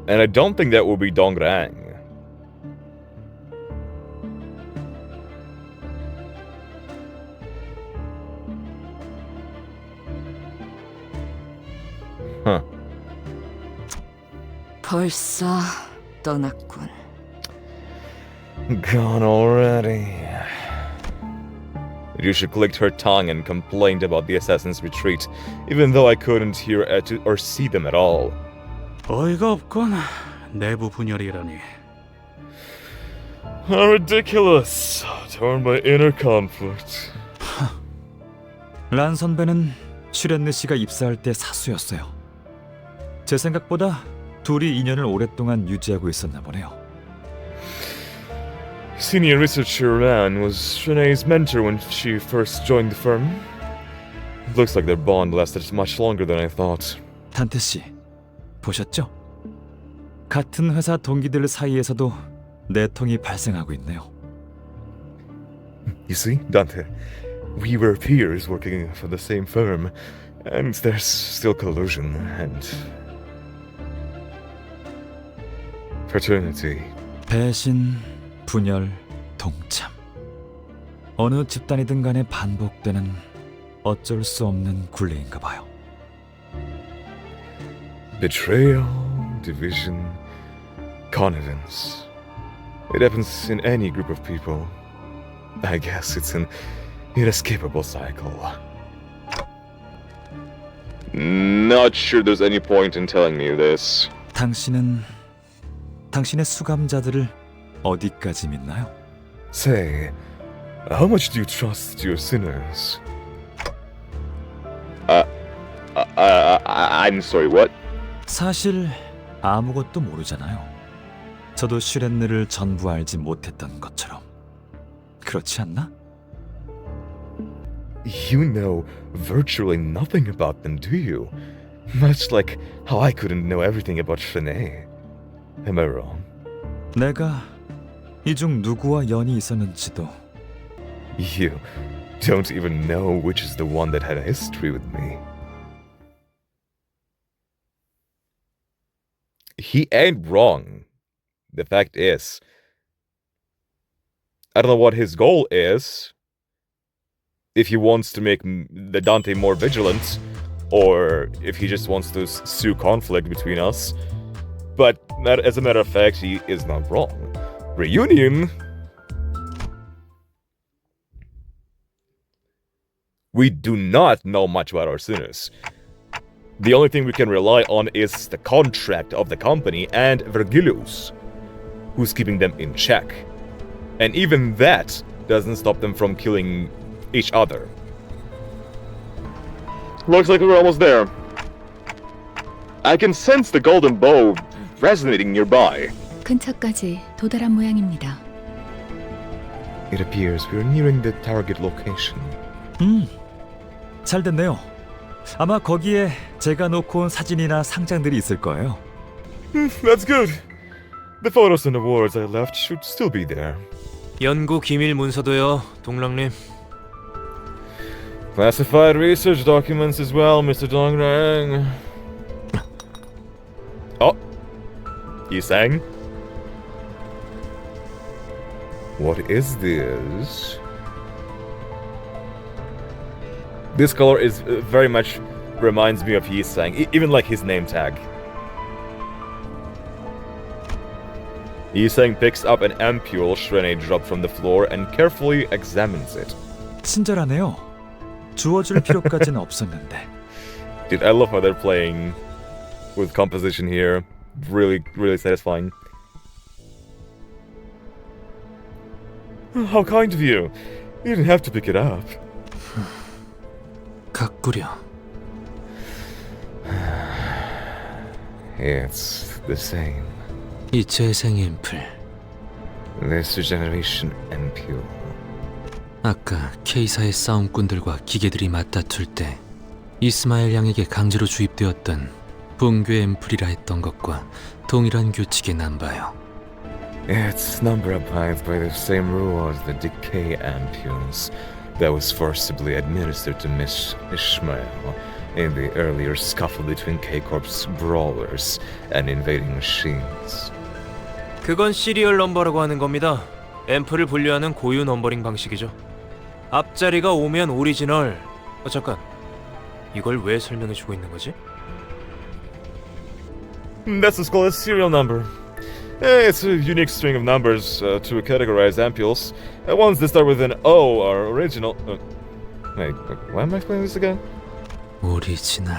And I don't think that would be Dongrang. Huh. 벌써 떠났군. Gone already. Ryushu clicked her tongue and complained about the assassin's retreat, even though I couldn't hear or see them at all. 어이가 없군. 내부 분열이라니. How ridiculous. Torn by inner conflict. 란 선배는 슈렌느 씨가 입사할 때 사수였어요. 제 생각보다 둘이 인연을 오랫동안 유지하고 있었나 보네요. Senior researcher Ran was Shrene's mentor when she first joined the firm. Looks like their bond lasted much longer than I thought. 단테 씨, 보셨죠? 같은 회사 동기들 사이에서도 내통이 발생하고 있네요. You see, Dante, we were peers working for the same firm, and there's still collusion and fraternity. 배신, 분열, 동참. 어느 집단이든 간에 반복되는 어쩔 수 없는 굴레인가 봐요. Betrayal, division, Connivance. It happens in any group of people. I guess it's an inescapable cycle. Not sure there's any point in telling me this. 당신은 당신의 수감자들을 어디까지 믿나요? Say, how much do you trust your sinners? I'm sorry, what? 사실 아무것도 모르잖아요. 저도 슈렌느를 전부 알지 못했던 것처럼. 그렇지 않나? You know virtually nothing about them, do you? Much like how I couldn't know everything about Shanae. Am I wrong? 내가 이 중 누구와 연이 있었는지도 You don't even know which is the one that had a history with me. He ain't wrong. The fact is, I don't know what his goal is. If he wants to make the Dante more vigilant, or if he just wants to sue conflict between us. But as a matter of fact, he is not wrong. Reunion? We do not know much about our sinners. The only thing we can rely on is the contract of the company and Vergilius, who's keeping them in check. And even that doesn't stop them from killing each other. Looks like we're almost there. I can sense the golden bow resonating nearby. 근처까지 도달한 모양입니다. It appears we're nearing the target location. 잘 됐네요. 아마 거기에 제가 놓고 온 사진이나 상장들이 있을 거예요. That's good. The photos and awards I left should still be there. 연구 기밀 문서도요, 동랑님. Classified research documents as well, Mr. Dongrang. Oh, you sang? What is this? This color is very much reminds me of Yisang, even like his name tag. Yisang picks up an ampule Shrene dropped from the floor and carefully examines it. 친절하네요. 주워줄 필요까지는 없었는데. Dude, I love how they're playing with composition here. Really, really satisfying. How kind of you. You didn't have to pick it up. 가꾸려. It's the same. 이 재생 앰플. This Regeneration ampule. 아까 K사의 싸움꾼들과 기계들이 맞다툴 때 이스마엘 양에게 강제로 주입되었던 붕괴 앰플이라 했던 것과 동일한 규칙에 난바요. Its number abides by the same rule as the decay ampules that was forcibly administered to Miss Ishmael in the earlier scuffle between K-Corp's brawlers and invading machines. 그건 시리얼 넘버라고 하는 겁니다. 앰플을 분류하는 고유 넘버링 방식이죠. 앞자리가 오면 오리지널. 잠깐. 이걸 왜 설명해주고 있는 거지? That's what's called a serial number. It's a unique string of numbers to categorize ampules. Ones that start with an O are original. Wait, why am I explaining this again? 오리지널.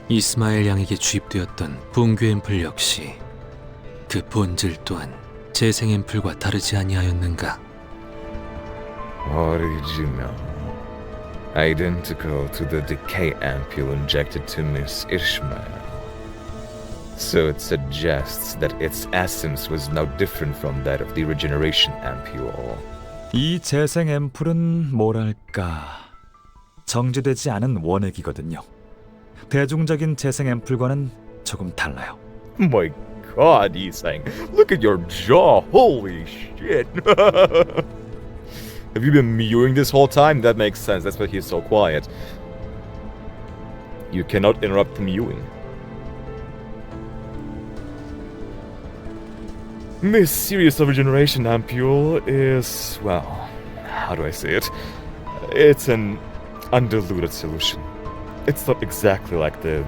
이스마엘 양에게 주입되었던 붕괴 앰플 역시 그 본질 또한 재생 앰플과 다르지 아니하였는가? Original. Identical to the decay ampule injected to Miss Ishmael. So it suggests that its essence was now different from that of the Regeneration ampule. 이 재생 앰플은 뭐랄까 정제되지 않은 원액이거든요. 대중적인 재생 앰플과는 조금 달라요. My God, Yisang, look at your jaw. Holy shit. Have you been mewing this whole time? That makes sense. That's why he's so quiet. You cannot interrupt the mewing. This series of Regeneration ampule is, well, how do I say it? It's an undiluted solution. It's not exactly like the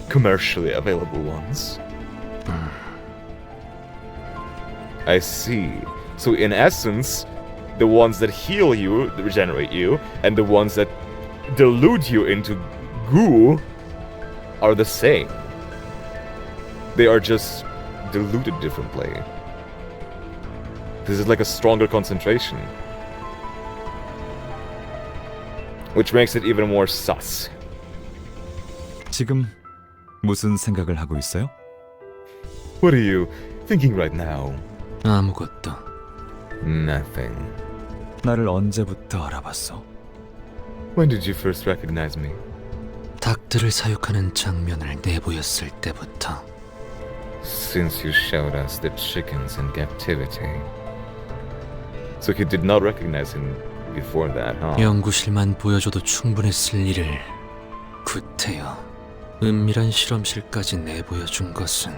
commercially available ones. I see. So in essence, the ones that heal you, regenerate you, and the ones that dilute you into goo are the same. They are just diluted differently. This is like a stronger concentration. Which makes it even more sus. 지금 무슨 생각을 하고 있어요? What are you thinking right now? 아무것도. Nothing. 나를 언제부터 알아봤어? When did you first recognize me? 닭들을 사육하는 장면을 내보였을 때부터. Since you showed us the chickens in captivity. So you did not recognize him before that, huh? 연구실만 보여줘도 충분했을 일을 구태여 은밀한 실험실까지 내보여준 것은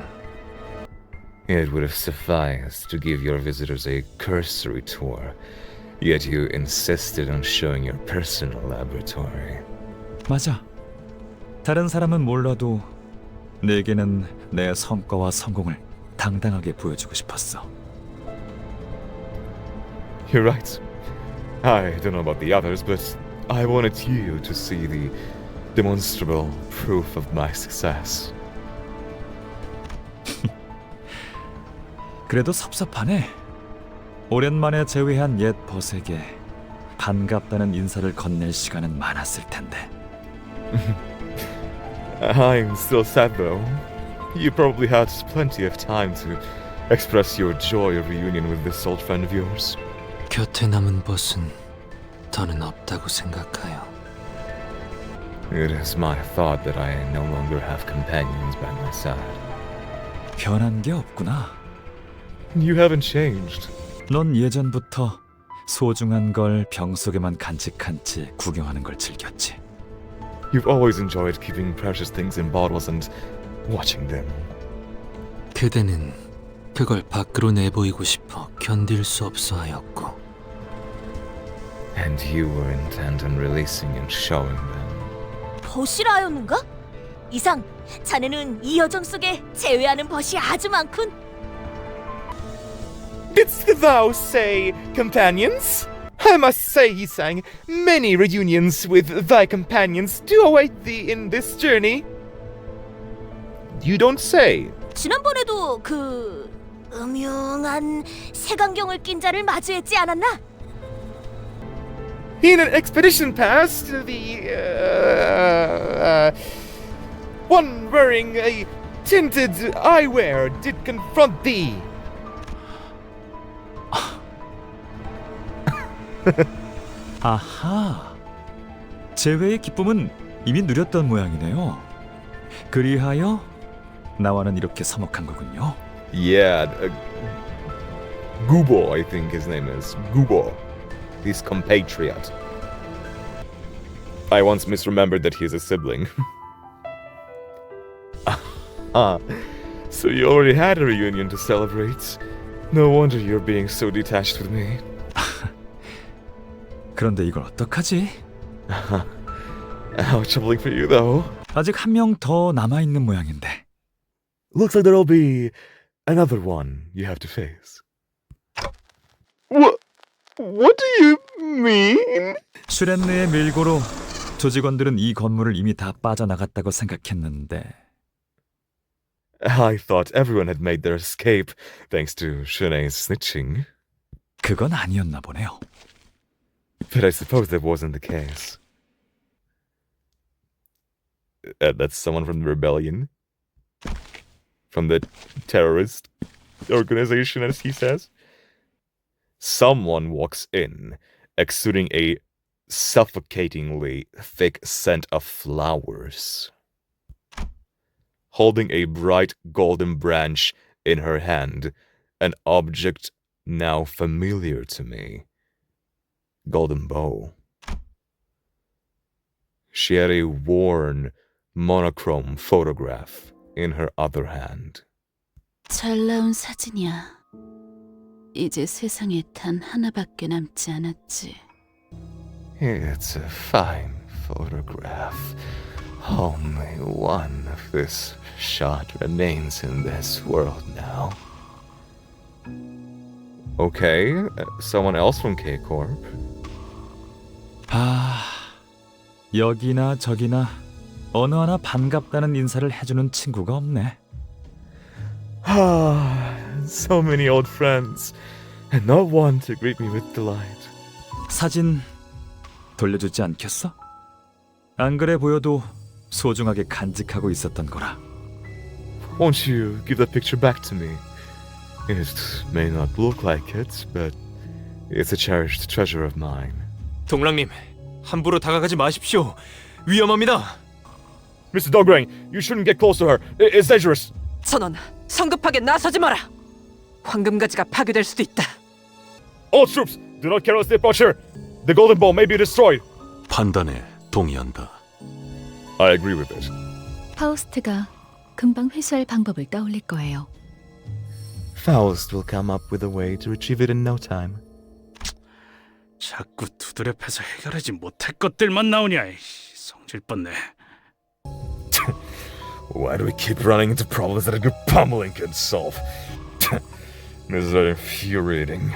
It would have sufficed to give your visitors a cursory tour, yet you insisted on showing your personal laboratory. 맞아. 다른 사람은 몰라도 내게는 내 성과와 성공을 당당하게 보여주고 싶었어. You're right. I don't know about the others, but I wanted you to see the demonstrable proof of my success. 그래도 섭섭하네. 오랜만에 재회한 옛 벗에게 반갑다는 인사를 건넬 시간은 많았을 텐데. I'm still sad though. You probably had plenty of time to express your joy of reunion with this old friend of yours. 곁에 남은 벗은 더는 없다고 생각하여. It is my thought that I no longer have companions by my side. 변한 게 없구나. You haven't changed. 넌 예전부터 소중한 걸 병 속에만 간직한 채 구경하는 걸 즐겼지. You've always enjoyed keeping precious things in bottles and watching them. 그대는 그걸 밖으로 내보이고 싶어 견딜 수 없어 하였고. And you were intent on releasing and showing them. 벗이라였는가? 이상, 자네는 이 여정 속에 제외하는 벗이 아주 많군. Didst thou say companions? I must say, he sang, many reunions with thy companions do await thee in this journey. You don't say. 지난번에도 음흉한 색안경을 낀 자를 마주했지 않았나? In an expedition past, one wearing a tinted eyewear did confront thee. 아하. 재회의 기쁨은 이미 누렸던 모양이네요. 그리하여 나와는 이렇게 서먹한 거군요. Yeah, Gubo, I think his name is. Gubo. His compatriot. I once misremembered that he is a sibling. So you already had a reunion to celebrate. No wonder you're being so detached with me. 그런데 이걸 어떡하지? How troubling for you, though. 아직 한 명 더 남아 있는 모양인데. Looks like there'll be another one you have to face. What do you mean? 슈렌느의 밀고로 조직원들은 이 건물을 이미 다 빠져나갔다고 생각했는데. I thought everyone had made their escape thanks to Shunei's snitching. 그건 아니었나 보네요. But I suppose that wasn't the case. That's someone from the rebellion? From the terrorist organization, as he says? Someone walks in, exuding a suffocatingly thick scent of flowers. Holding a bright golden branch in her hand, an object now familiar to me. Golden bow. She had a worn, monochrome photograph in her other hand. 잘 나온 사진이야. 이제 세상에 단 하나밖에 남지 않았지. It's a fine photograph. Only one of this shot remains in this world now. Okay, someone else from K-Corp. 아, 여기나 저기나 어느 하나 반갑다는 인사를 해주는 친구가 없네. So many old friends, and not one to greet me with delight. 사진 돌려주지 않겠어? 안 그래 보여도 소중하게 간직하고 있었던 거라. Won't you give that picture back to me? It may not look like it, but it's a cherished treasure of mine. 동랑님, 함부로 다가가지 마십시오. 위험합니다. Mr. Dongrang, you shouldn't get close to her. It's dangerous. 선원, 성급하게 나서지 마라. 황금가지가 파괴될 수도 있다. All troops, do not carelessly approach her. The golden ball may be destroyed. 판단에 동의한다. I agree with it. 파우스트가 금방 회수할 방법을 떠올릴 거예요. Faust will come up with a way to retrieve it in no time. 자꾸 두드려 패서 해결하지 못할 것들만 나오냐. 성질 뻗네. Why do we keep running into problems that a good pummeling can solve? This is infuriating.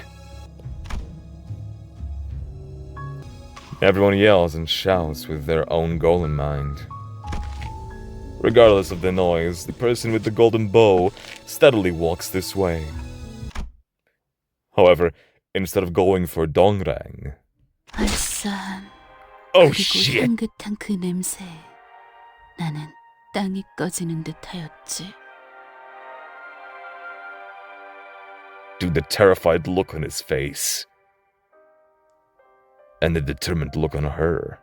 Everyone yells and shouts with their own goal in mind. Regardless of the noise, the person with the golden bow steadily walks this way. However, instead of going for Dongrang... 알싸한 Oh 그리고 shit! 향긋한 그 냄새. 나는 땅이 꺼지는 듯하였지. Dude, the terrified look on his face. And the determined look on her.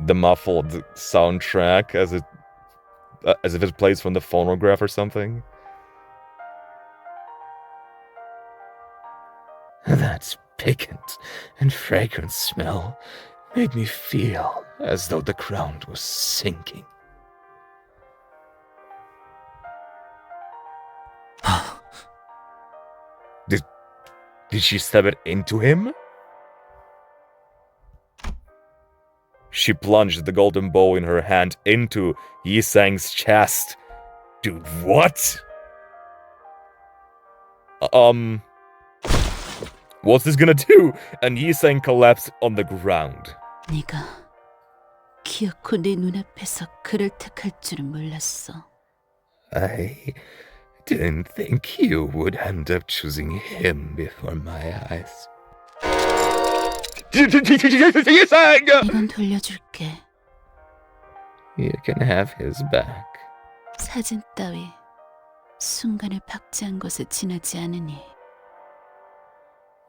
The muffled soundtrack as if it plays from the phonograph or something. That piquant and fragrant smell made me feel as though the ground was sinking. Did she stab it into him? She plunged the golden bow in her hand into Yisang's chest. Dude, what? What's this gonna do? And Yisang collapsed on the ground. 네가 기어코 내 눈앞에서 그를 택할 줄은 몰랐어. I didn't think you would end up choosing him before my eyes. 이건 돌려줄게. You can have his back. 사진 따위 순간을 박제한 것에 지나지 않으니.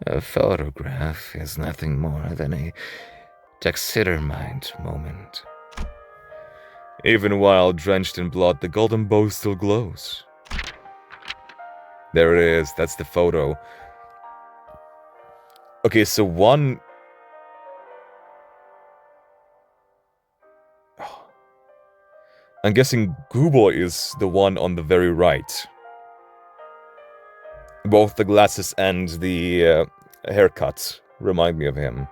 A photograph is nothing more than a taxidermied moment. Even while drenched in blood, the golden bow still glows. There it is, that's the photo. Okay, so one... I'm guessing Gubo is the one on the very right. Both the glasses and the haircut remind me of him.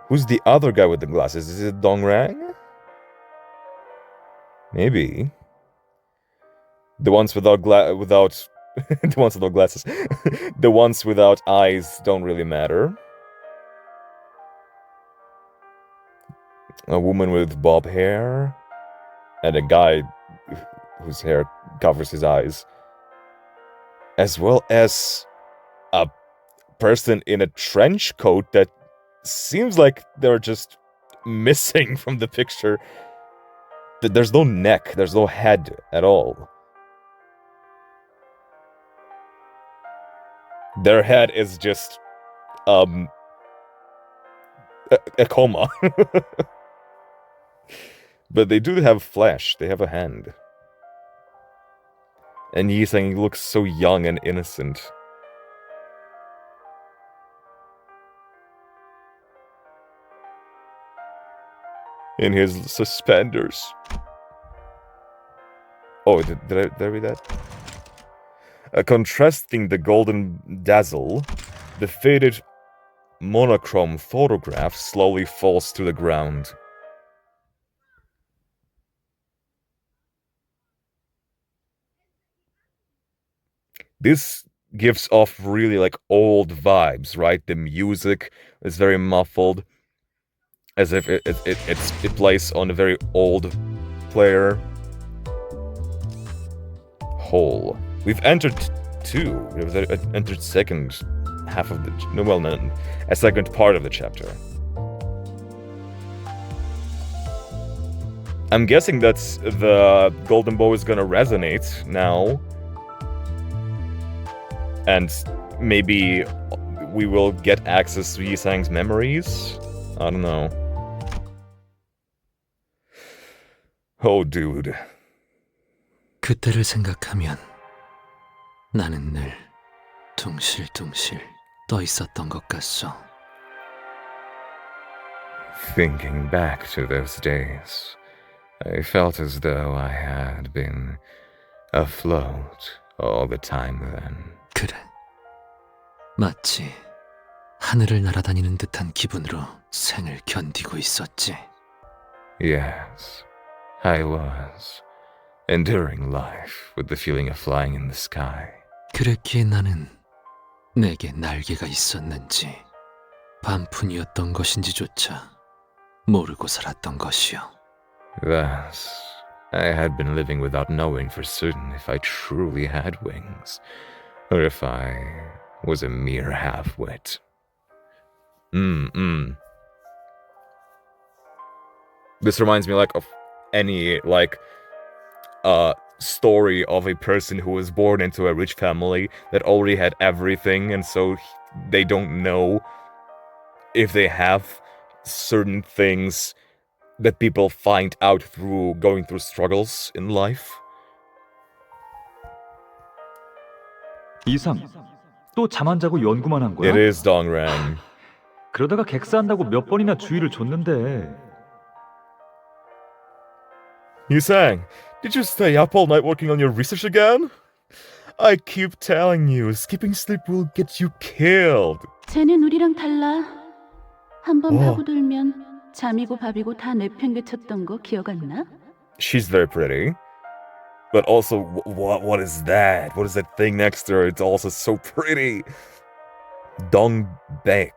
Who's the other guy with the glasses? Is it Dongrang? Maybe. The ones without the ones without glasses. The ones without eyes don't really matter. A woman with bob hair. And a guy whose hair covers his eyes. As well as a person in a trench coat that seems like they're just missing from the picture. There's no neck, there's no head at all. Their head is just a coma. But they do have flesh, they have a hand. And Yisang looks so young and innocent. In his suspenders. Oh, did I read that? Contrasting the golden dazzle, the faded monochrome photograph slowly falls to the ground. This gives off really like old vibes, right? The music is very muffled, as if it plays on a very old player. Hole. We've entered two. We've entered second half of the a second part of the chapter. I'm guessing that the golden bow is gonna resonate now. And maybe we will get access to Yisang's memories? I don't know. Oh, dude. 그때를 생각하면 나는 늘 둥실둥실 떠 있었던 것 같소. Thinking back to those days, I felt as though I had been afloat all the time then. 그래. 마치 하늘을 날아다니는 듯한 기분으로 생을 견디고 있었지. Yes, I was enduring life with the feeling of flying in the sky. 그랬기에 나는 내게 날개가 있었는지 반푼이었던 것인지조차 모르고 살았던 것이요. Thus, I had been living without knowing for certain if I truly had wings, or if I was a mere half-wit. This reminds me of any story of a person who was born into a rich family that already had everything, and so they don't know if they have certain things that people find out through going through struggles in life. 이상, 또 잠 안 자고 연구만 한 거야? It is Dongrang. 그러다가 객사한다고 몇 번이나 주의를 줬는데. Yisang, did you stay up all night working on your research again? I keep telling you, skipping sleep will get you killed. 쟤는 우리랑 달라. 한번 어. 파고들면 잠이고 밥이고 다 내팽개쳤던 거 기억 안 나? She's very pretty. But also, what is that? What is that thing next to her? It's also so pretty. Dongbek.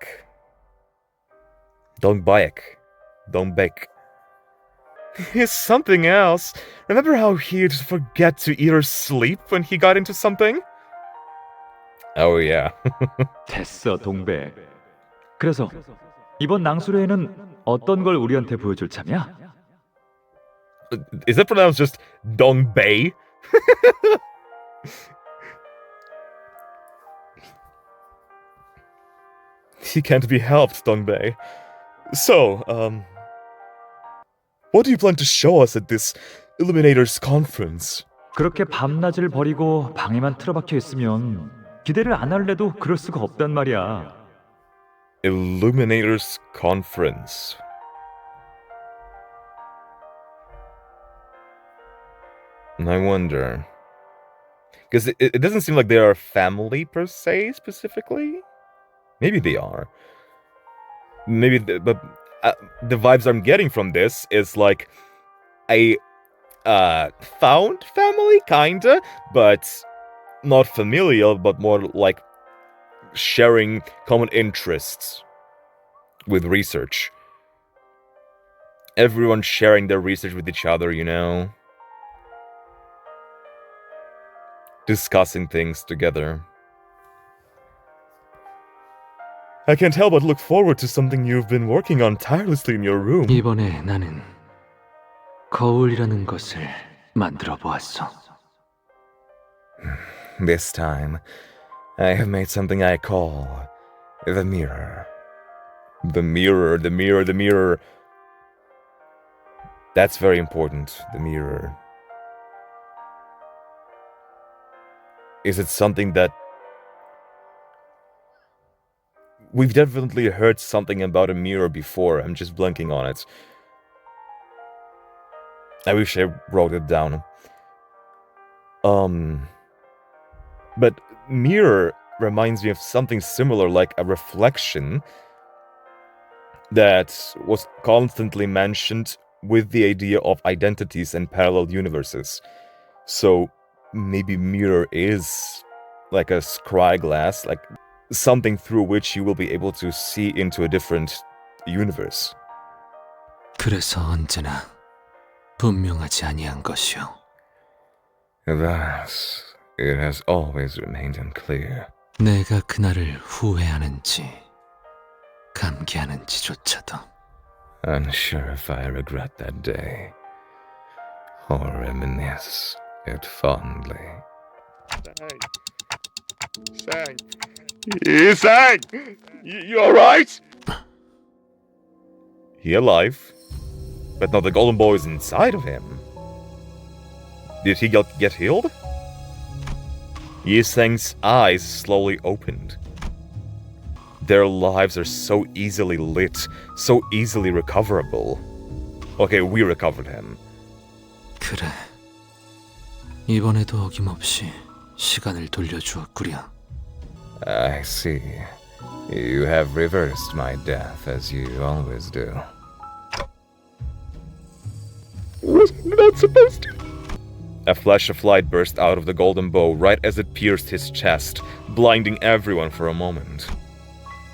He's something else. Remember how he'd forget to eat or sleep when he got into something? Oh yeah. 됐어, 동백. 그래서 이번 낭수레에는 어떤 걸 우리한테 보여줄 참이야? Is that pronounced just Dongbei? He can't be helped, Dongbei. So, what do you plan to show us at this Illuminators Conference? 그렇게 밤낮을 버리고 방에만 틀어박혀 있으면 기대를 안 할래도 그럴 수가 없단 말이야. Illuminators Conference. I wonder. Because it doesn't seem like they are a family per se, specifically. Maybe they are. Maybe, but the vibes I'm getting from this is like a found family, kinda, but not familial, but more like sharing common interests with research. Everyone sharing their research with each other, you know? Discussing things together. I can't help but look forward to something you've been working on tirelessly in your room. 이번에 나는 거울이라는 것을 만들어 보았어. This time, I have made something I call the mirror. The mirror, the mirror, the mirror. That's very important, the mirror. Is it something that... We've definitely heard something about a mirror before, I'm just blanking on it. I wish I wrote it down. But mirror reminds me of something similar, like a reflection, that was constantly mentioned with the idea of identities and parallel universes. So maybe mirror is like a scry glass, like something through which you will be able to see into a different universe. 그래서 언제나 분명하지 아니한 것이오. Thus, it has always remained unclear. 내가 그날을 후회하는지 감기하는지조차도. Unsure if I regret that day or reminisce it fondly. Sang! You alright? He alive? But now the golden boy is inside of him. Did he get healed? Yisang's eyes slowly opened. Their lives are so easily lit, so easily recoverable. Okay, we recovered him. 그래. 이번에도 어김없이 시간을 돌려주었구려. I see. You have reversed my death as you always do. Wasn't that supposed to? A flash of light burst out of the golden bow right as it pierced his chest, blinding everyone for a moment.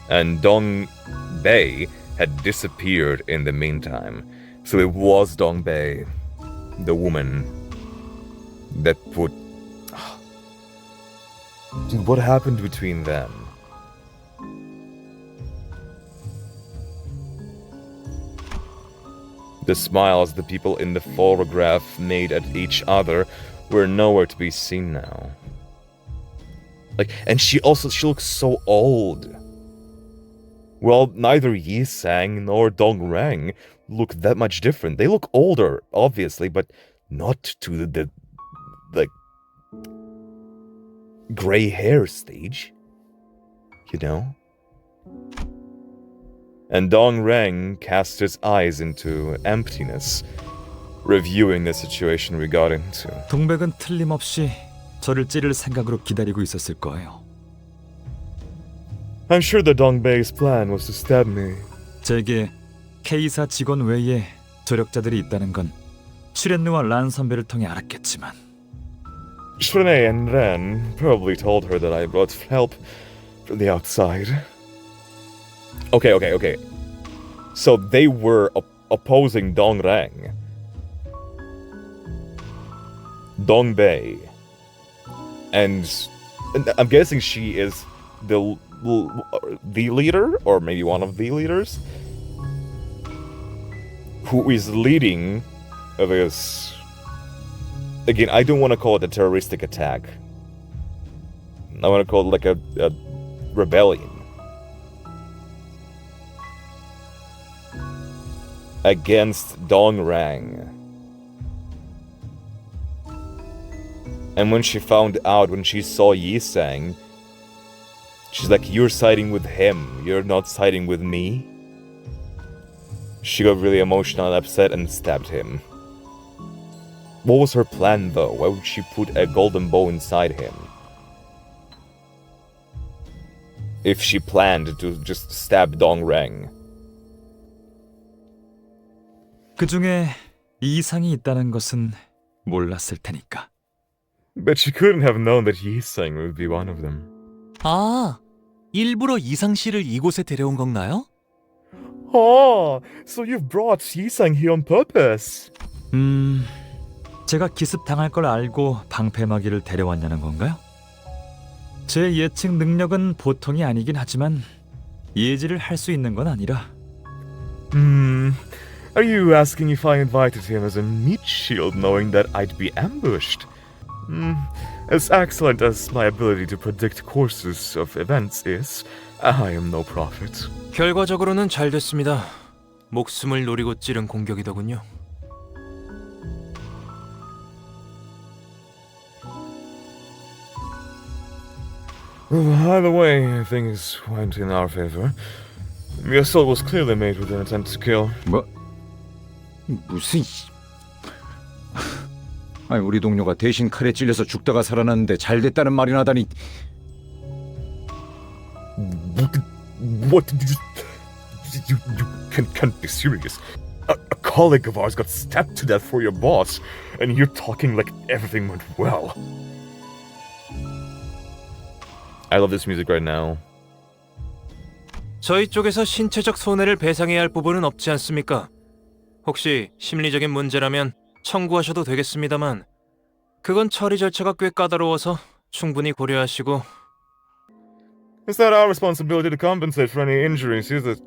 And Dongbei had disappeared in the meantime. So it was Dongbei, the woman that put... Dude, what happened between them? The smiles the people in the photograph made at each other were nowhere to be seen now. Like, and she looks so old. Well, neither Yisang nor Dongrang look that much different. They look older, obviously, but not to the like, gray hair stage. You know? And Dongrang cast his eyes into emptiness, reviewing the situation we got into. 동백은 틀림없이 저를 찌를 생각으로 기다리고 있었을 거예요. I'm sure the Dongbei's plan was to stab me. 제게 K사 직원 외에 조력자들이 있다는 건 슈렌누와 란 선배를 통해 알았겠지만 Shrene and Ren probably told her that I brought help from the outside. Okay. So they were opposing Dongrang, Dongbei, and I'm guessing she is the leader, or maybe one of the leaders, who is leading this. Again, I don't want to call it a terroristic attack. I want to call it like a rebellion against Dongrang. And when she found out, when she saw Yisang, she's like, you're siding with him, you're not siding with me. She got really emotional and upset and stabbed him. What was her plan though? Why would she put a golden bow inside him? If she planned to just stab Dongrang. 그 중에 이상이 있다는 것은 몰랐을 테니까. But she couldn't have known that Yisang would be one of them. 아, 일부러 이상 씨를 이곳에 데려온 건가요? Oh, so you've brought Yisang here on purpose. 제가 기습 당할 걸 알고 방패막이를 데려왔냐는 건가요? 제 예측 능력은 보통이 아니긴 하지만 예지를 할 수 있는 건 아니라. Are you asking if I invited him as a meat shield knowing that I'd be ambushed? As excellent as my ability to predict courses of events is, I am no prophet. 결과적으로는 잘 됐습니다. 목숨을 노리고 찌른 공격이더군요. Either way, things went in our favor. The assault was clearly made with an intent to kill. 뭐? 무슨... 아니, 우리 동료가 대신 칼에 찔려서 죽다가 살아났는데 잘 됐다는 말이나 하다니... What did you You can't be serious. A colleague of ours got stabbed to death for your boss, and you're talking like everything went well. I love this music right now. 저희 쪽에서 신체적 손해를 배상해야 할 부분은 없지 않습니까? 혹시 심리적인 문제라면 청구하셔도 되겠습니다만 그건 처리 절차가 꽤 까다로워서 충분히 고려하시고. It's not our responsibility to compensate for any injuries, is it?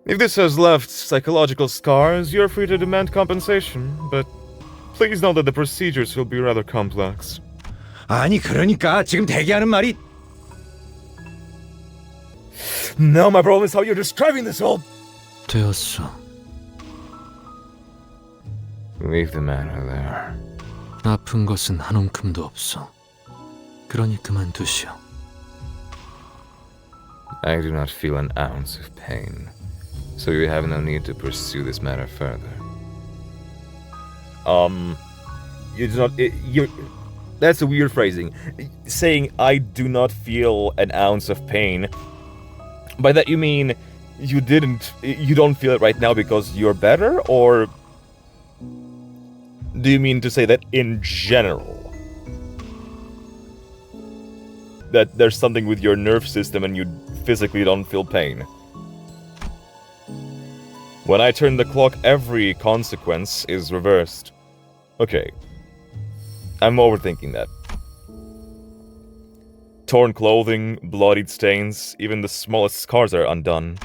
If this has left psychological scars, you're free to demand compensation, but please know that the procedures will be rather complex. 아니 그러니까 지금 대기하는 말이 Now my problem is how you're describing this all. 되었어. Leave the matter there. 아픈 것은 한 움큼도 없어. 그러니 그만두시오. I do not feel an ounce of pain, so you have no need to pursue this matter further. You do not. That's a weird phrasing. Saying I do not feel an ounce of pain. By that you mean you don't feel it right now because you're better, or do you mean to say that in general? That there's something with your nerve system and you physically don't feel pain? When I turn the clock, every consequence is reversed. Okay. I'm overthinking that. Torn clothing, bloodied stains, even the smallest scars are undone.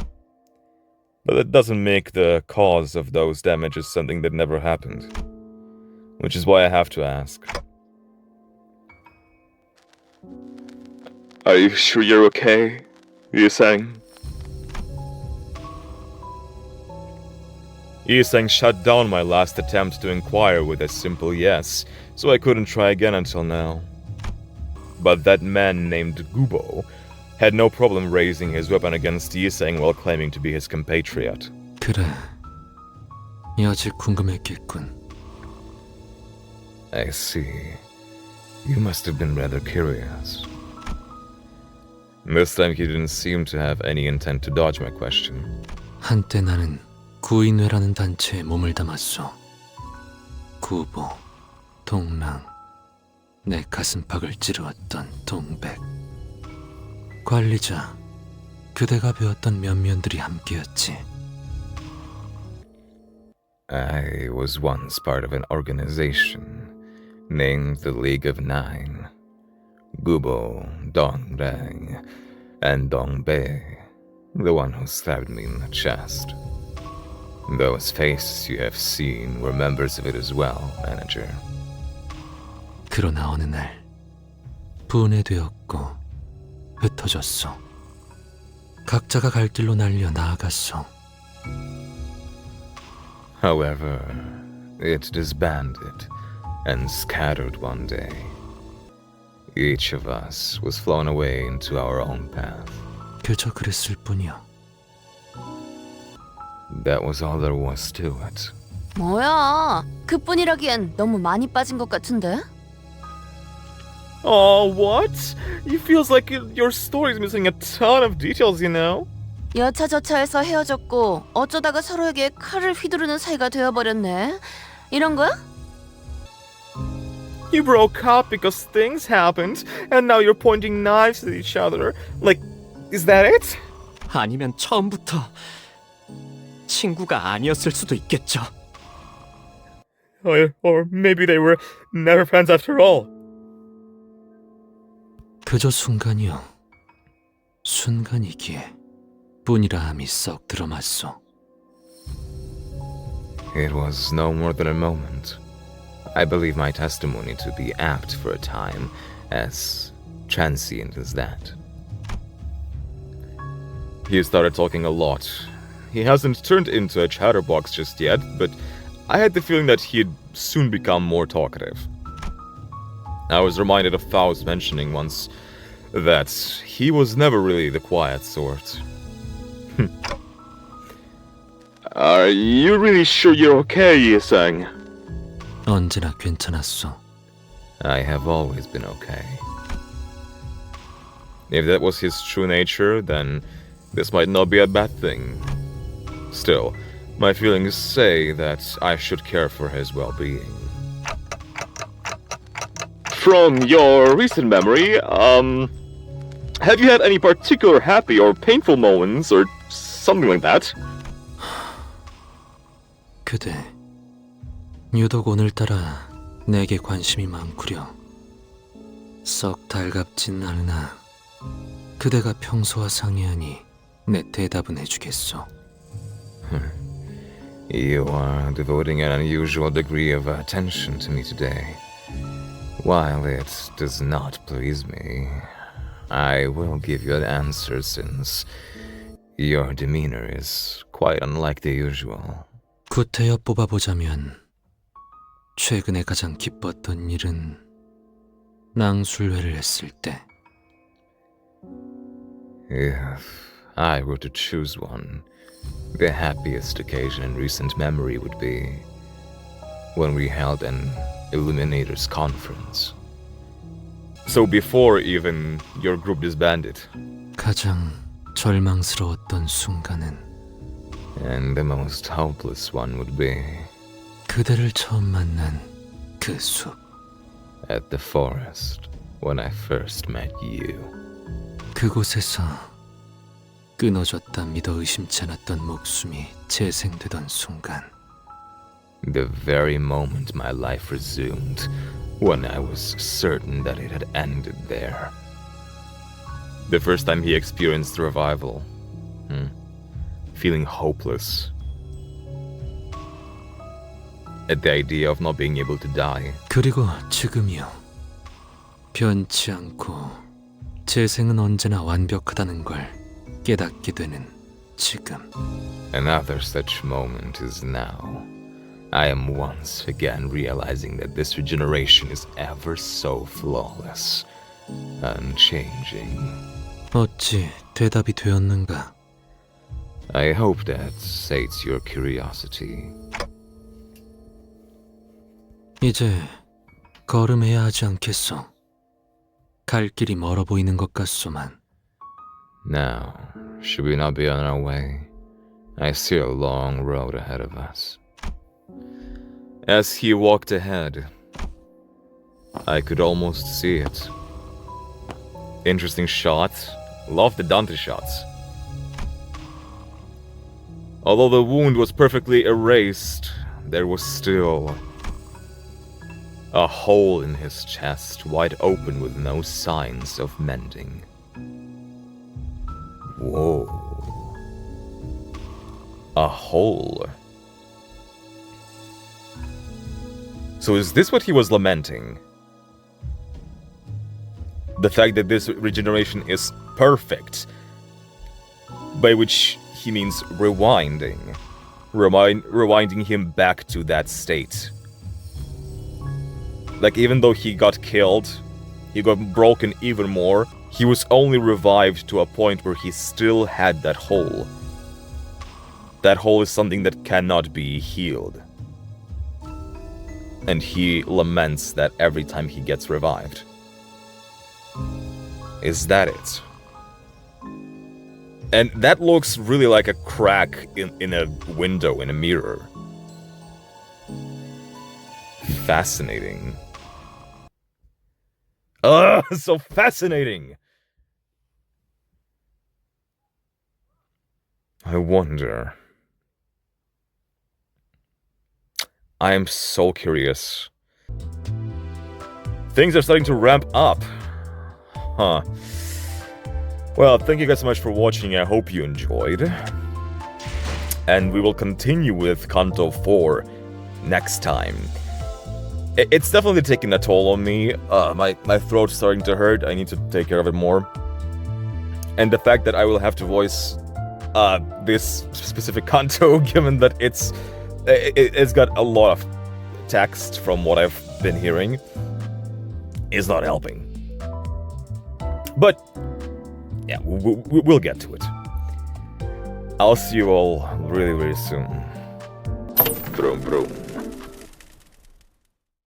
But that doesn't make the cause of those damages something that never happened. Which is why I have to ask. Are you sure you're okay? Yisang? Yisang shut down my last attempt to inquire with a simple yes, so I couldn't try again until now. But that man named Gubo had no problem raising his weapon against Yisang while claiming to be his compatriot. 그래. 여직 궁금했겠군. I see. You must have been rather curious. This time he didn't seem to have any intent to dodge my question. 한때 나는 구인회라는 단체에 몸을 담았어. 구보, 동랑, 내 가슴팍을 찌르었던 동백. 관리자, 그대가 배웠던 면면들이 함께였지. I was once part of an organization named the League of Nine. Gubo, Dongrang, and Dongbe, the one who stabbed me in the chest. Those faces you have seen were members of it as well, manager. 그러나 어느 날 분해되었고 흩어졌어. 각자가 갈 길로 날려 나아갔어. However, it disbanded and scattered one day. Each of us was flown away into our own path. 그저 그랬을 뿐이야. That was all there was to it. 뭐야? 그뿐이라기엔 너무 많이 빠진 것 같은데? Oh, what? It feels like your story's missing a ton of details, you know? 여차저차해서 헤어졌고 어쩌다가 서로에게 칼을 휘두르는 사이가 되어버렸네. 이런 거야? You broke up because things happened, and now you're pointing knives at each other. Like, is that it? 아니면 처음부터 친구가 아니었을 수도 있겠죠. Or maybe they were never friends after all. 그저 순간이요. 순간이기에 뿐이라함이 썩 들어맞소. It was no more than a moment. I believe my testimony to be apt for a time, as transient as that. He started talking a lot. He hasn't turned into a chatterbox just yet, but I had the feeling that he'd soon become more talkative. I was reminded of Faust mentioning once that he was never really the quiet sort. Are you really sure you're okay, Yisang? 언제나 괜찮았어. I have always been okay. If that was his true nature, then This might not be a bad thing. Still, my feelings say that I should care for his well-being. From your recent memory, have you had any particular happy or painful moments or something like that? 그대, 유독 오늘따라 내게 관심이 많구려. 썩 달갑진 않으나 그대가 평소와 상이하니 내 대답은 해주겠소. You are devoting an unusual degree of attention to me today. While it does not please me, I will give you an answer since your demeanor is quite unlike the usual. 구태여 뽑아보자면 최근에 가장 기뻤던 일은 낭술회를 했을 때. If I were to choose one, the happiest occasion in recent memory would be when we held an Illuminators conference. So before even your group disbanded. 가장 절망스러웠던 순간은 And the most hopeless one would be 그대를 처음 만난 그 숲. At the forest, when I first met you. 그곳에서 끊어졌다 믿어 의심치 않았던 목숨이 재생되던 순간. The very moment my life resumed, when I was certain that it had ended there. The first time he experienced revival. Feeling hopeless. At the idea of not being able to die. 그리고 지금이요. 변치 않고 재생은 언제나 완벽하다는 걸 깨닫게 되는 지금. Another such moment is now. I am once again realizing that this regeneration is ever so flawless, unchanging. 어찌 대답이 되었는가? I hope that sates your curiosity. 이제 걸음해야 하지 않겠소. 갈 길이 멀어 보이는 것 같소만. Now, should we not be on our way? I see a long road ahead of us. As he walked ahead, I could almost see it. Interesting shot. Love the Dante shots. Although the wound was perfectly erased, there was still a hole in his chest, wide open with no signs of mending. Whoa. A hole. So is this what he was lamenting? The fact that this regeneration is perfect, by which he means rewinding. Rewinding him back to that state. Like, even though he got killed, he got broken even more, he was only revived to a point where he still had that hole. That hole is something that cannot be healed. And he laments that every time he gets revived. Is that it? And that looks really like a crack in a window, in a mirror. Fascinating. So fascinating! I wonder... I am so curious. Things are starting to ramp up. Huh. Well, thank you guys so much for watching. I hope you enjoyed. And we will continue with Canto 4 next time. It's definitely taking a toll on me. My throat's starting to hurt. I need to take care of it more. And the fact that I will have to voice this specific Canto, given that it's got a lot of text from what I've been hearing, is not helping. But yeah, we'll get to it. I'll see you all really, really soon. Vroom, vroom.